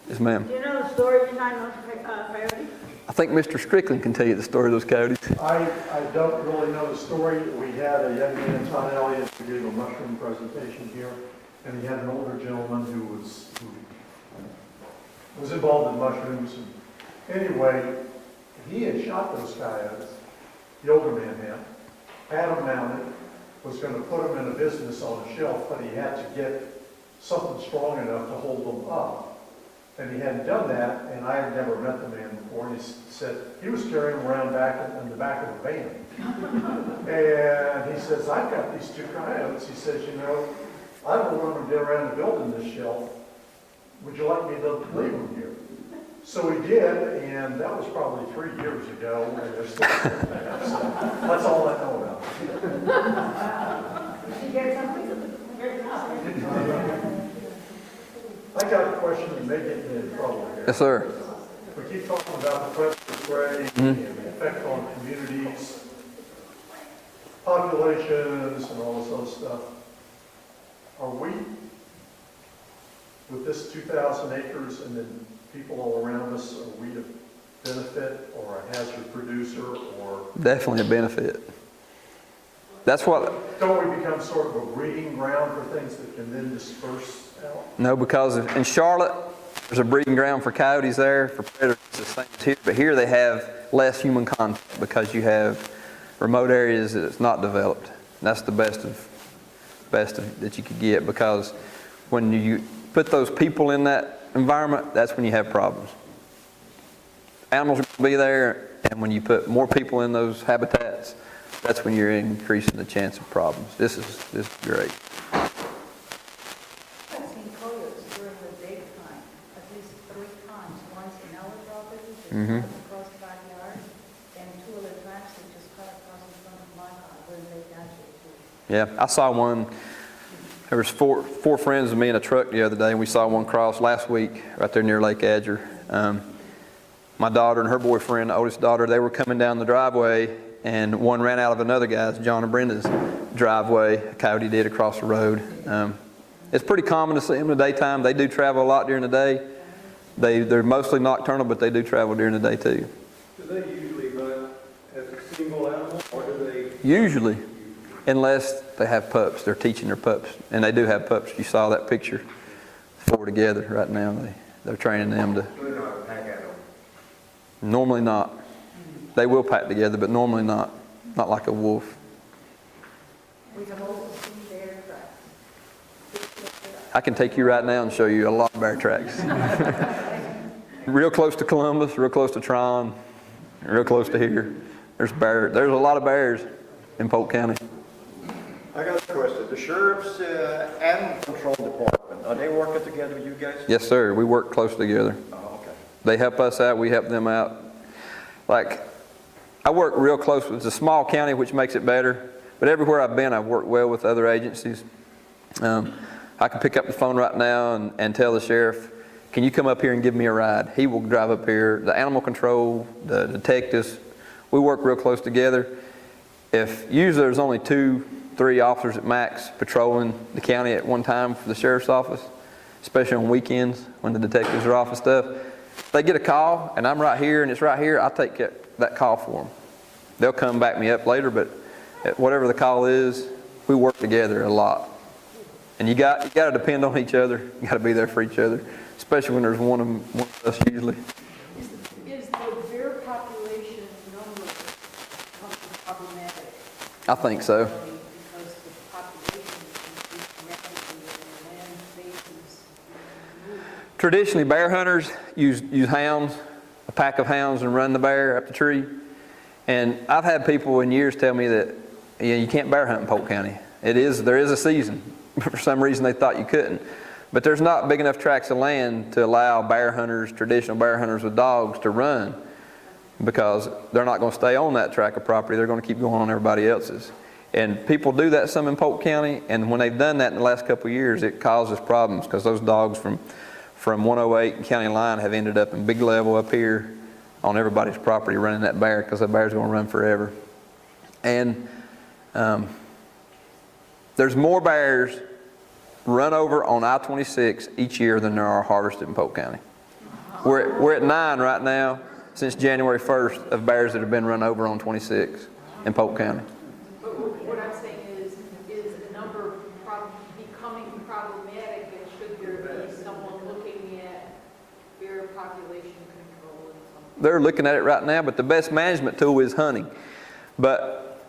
Yes, ma'am. Do you know the story behind those coyotes? I think Mr. Strickland can tell you the story of those coyotes. I don't really know the story. We had a young man, Tom Elliott, who gave a mushroom presentation here, and he had an older gentleman who was involved in mushrooms. Anyway, he had shot those coyotes, the older man had them mounted, was going to put them in a business on a shelf, but he had to get something strong enough to hold them up. And he hadn't done that, and I had never met the man before, and he said, he was carrying them around in the back of a van. And he says, I've got these 2 coyotes. He says, I don't want them to get around the building this shelf. Would you like me to leave them here? So we did, and that was probably 3 years ago, and they're still doing that. So that's all I know about it. Did you get something? I got a question that may get me in trouble here. Yes, sir. We keep talking about the predator spray and the effect on communities, populations, and all this other stuff. Are we, with this 2,000 acres and then people all around us, are we a benefit or a hazard producer or? Definitely a benefit. That's what, Don't we become sort of a breeding ground for things that can then disperse out? no, because in Charlotte, there's a breeding ground for coyotes there, for predators, the same as here. But here they have less human contact because you have remote areas that it's not developed. And that's the best of that you could get, because when you put those people in that environment, that's when you have problems. Animals are going to be there, and when you put more people in those habitats, that's when you're increasing the chance of problems. This is great. I've seen coyotes during the daytime, at least 3 times. Once in our property, they cut across the backyard, and 2 other times they just cut across in front of my car when they naturally do. Yeah, I saw one. There was four friends of me in a truck the other day, and we saw one cross last week right there near Lake Adger. My daughter and her boyfriend, the oldest daughter, they were coming down the driveway, and one ran out of another guy's, John and Brenda's driveway. A coyote did across the road. It's pretty common to see them in the daytime. They do travel a lot during the day. They're mostly nocturnal, but they do travel during the day too. Do they usually hunt as a single animal, or do they? Usually, unless they have pups. They're teaching their pups, and they do have pups. You saw that picture. 4 together right now. They're training them to. They're not pack animals. Normally not. They will pack together, but normally not. Not like a wolf. We have also seen bear tracks. I can take you right now and show you a lot of bear tracks. Real close to Columbus, real close to Tryon, real close to here. There's a lot of bears in Polk County. I got a question. The sheriff's animal control department, are they working together with you guys? Yes, sir. We work close together. Oh, okay. They help us out. We help them out. Like, I work real close. It's a small county, which makes it better. But everywhere I've been, I've worked well with other agencies. I can pick up the phone right now and tell the sheriff, can you come up here and give me a ride? He will drive up here. The animal control, the detectives, we work real close together. If usually there's only 2-3 officers at max patrolling the county at one time for the sheriff's office, especially on weekends when the detectives are off and stuff. If they get a call and I'm right here and it's right here, I'll take that call for them. They'll come back me up later, but whatever the call is, we work together a lot. And you got to depend on each other. You got to be there for each other, especially when there's one of us usually. Is the bear population number problematic? I think so. Because the population is rapidly and land bases. Traditionally, bear hunters use hounds, a pack of hounds, and run the bear up the tree. And I've had people in years tell me that you can't bear hunt in Polk County. There is a season. For some reason they thought you couldn't. But there's not big enough tracts of land to allow bear hunters, traditional bear hunters with dogs, to run, because they're not going to stay on that tract of property. They're going to keep going on everybody else's. And people do that some in Polk County, and when they've done that in the last couple of years, it causes problems, because those dogs from 108 and county line have ended up in Big Level up here on everybody's property running that bear, because that bear's going to run forever. And there's more bears run over on I-26 each year than there are harvested in Polk County. We're at 9 right now since January 1st of bears that have been run over on 26 in Polk County. But what I'm saying is the number becoming problematic, and should there be someone looking at bear population control and something? They're looking at it right now, but the best management tool is hunting. But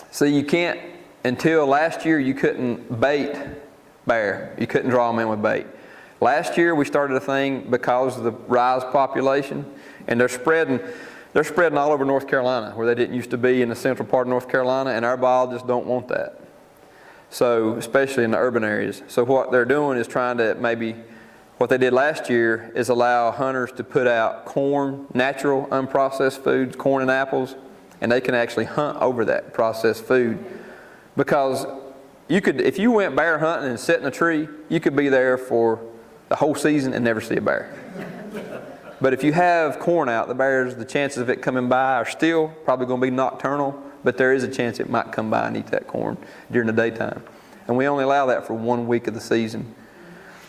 see, you can't, until last year you couldn't bait bear. You couldn't draw them in with bait. Last year we started a thing because of the rise population, and they're spreading all over North Carolina, where they didn't used to be in the central part of North Carolina, and our biologists don't want that. So, especially in the urban areas. So what they're doing is trying to maybe what they did last year is allow hunters to put out corn, natural, unprocessed foods, corn and apples, and they can actually hunt over that processed food. Because you could, if you went bear hunting and sat in a tree, you could be there for the whole season and never see a bear. But if you have corn out, the bears, the chances of it coming by are still probably going to be nocturnal, but there is a chance it might come by and eat that corn during the daytime. And we only allow that for 1 week of the season.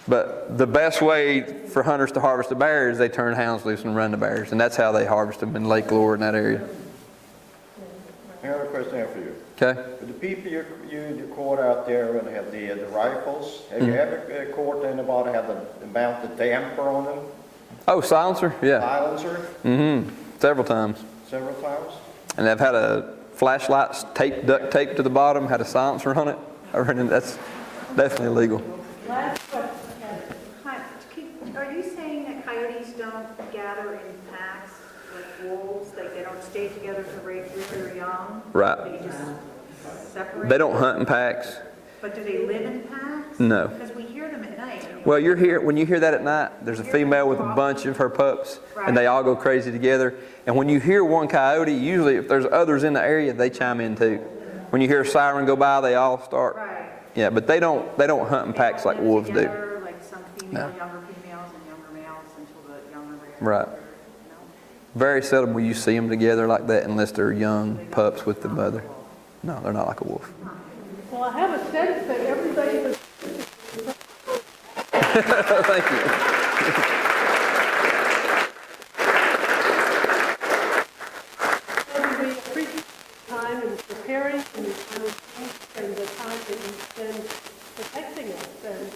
But the best way for hunters to harvest a bear is they turn hounds loose and run the bears, and that's how they harvest them in Lake Lure in that area. I have a question here for you. Okay? For the people you caught out there and have the rifles, have you ever caught anybody have the mounted damper on them? Oh, silencer? Yeah. Silencer? Several times. Several times? And I've had a flashlight duct taped to the bottom, had a silencer on it. That's definitely illegal. Last question. Hi, are you saying that coyotes don't gather in packs like wolves? Like they don't stay together to raise their young? Right. They just separate? They don't hunt in packs. But do they live in packs? No. Because we hear them at night. Well, when you hear that at night, there's a female with a bunch of her pups, and they all go crazy together. And when you hear one coyote, usually if there's others in the area, they chime in too. When you hear a siren go by, they all start. Right. Yeah, but they don't hunt in packs like wolves do. Together, like some younger females and younger males until the younger bears. Right. No? Very seldom will you see them together like that unless they're young pups with the mother. No, they're not like a wolf. Well, I have a sense that everybody was Thank you. we appreciate the time and preparing and the time that you spend protecting us and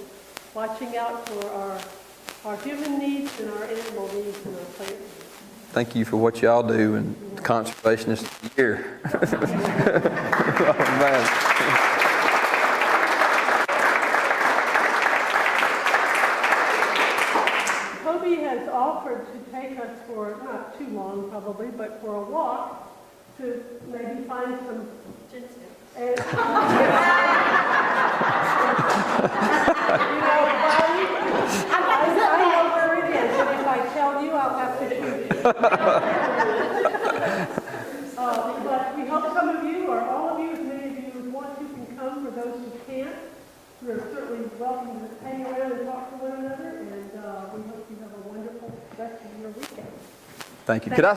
watching out for our human needs and our animal needs and our plant needs. Thank you for what y'all do and the conservationist of the year. Oh, man. Toby has offered to take us for, not too long probably, but for a walk to maybe find some ginseng. And, I know where it is, and if I tell you, I'll have to shoot you. But we hope some of you, or all of you, as many of you who want to, can come. For those who can't, you're certainly welcome to hang around and talk to one another, and we hope you have a wonderful rest of your weekend. Thank you. Could I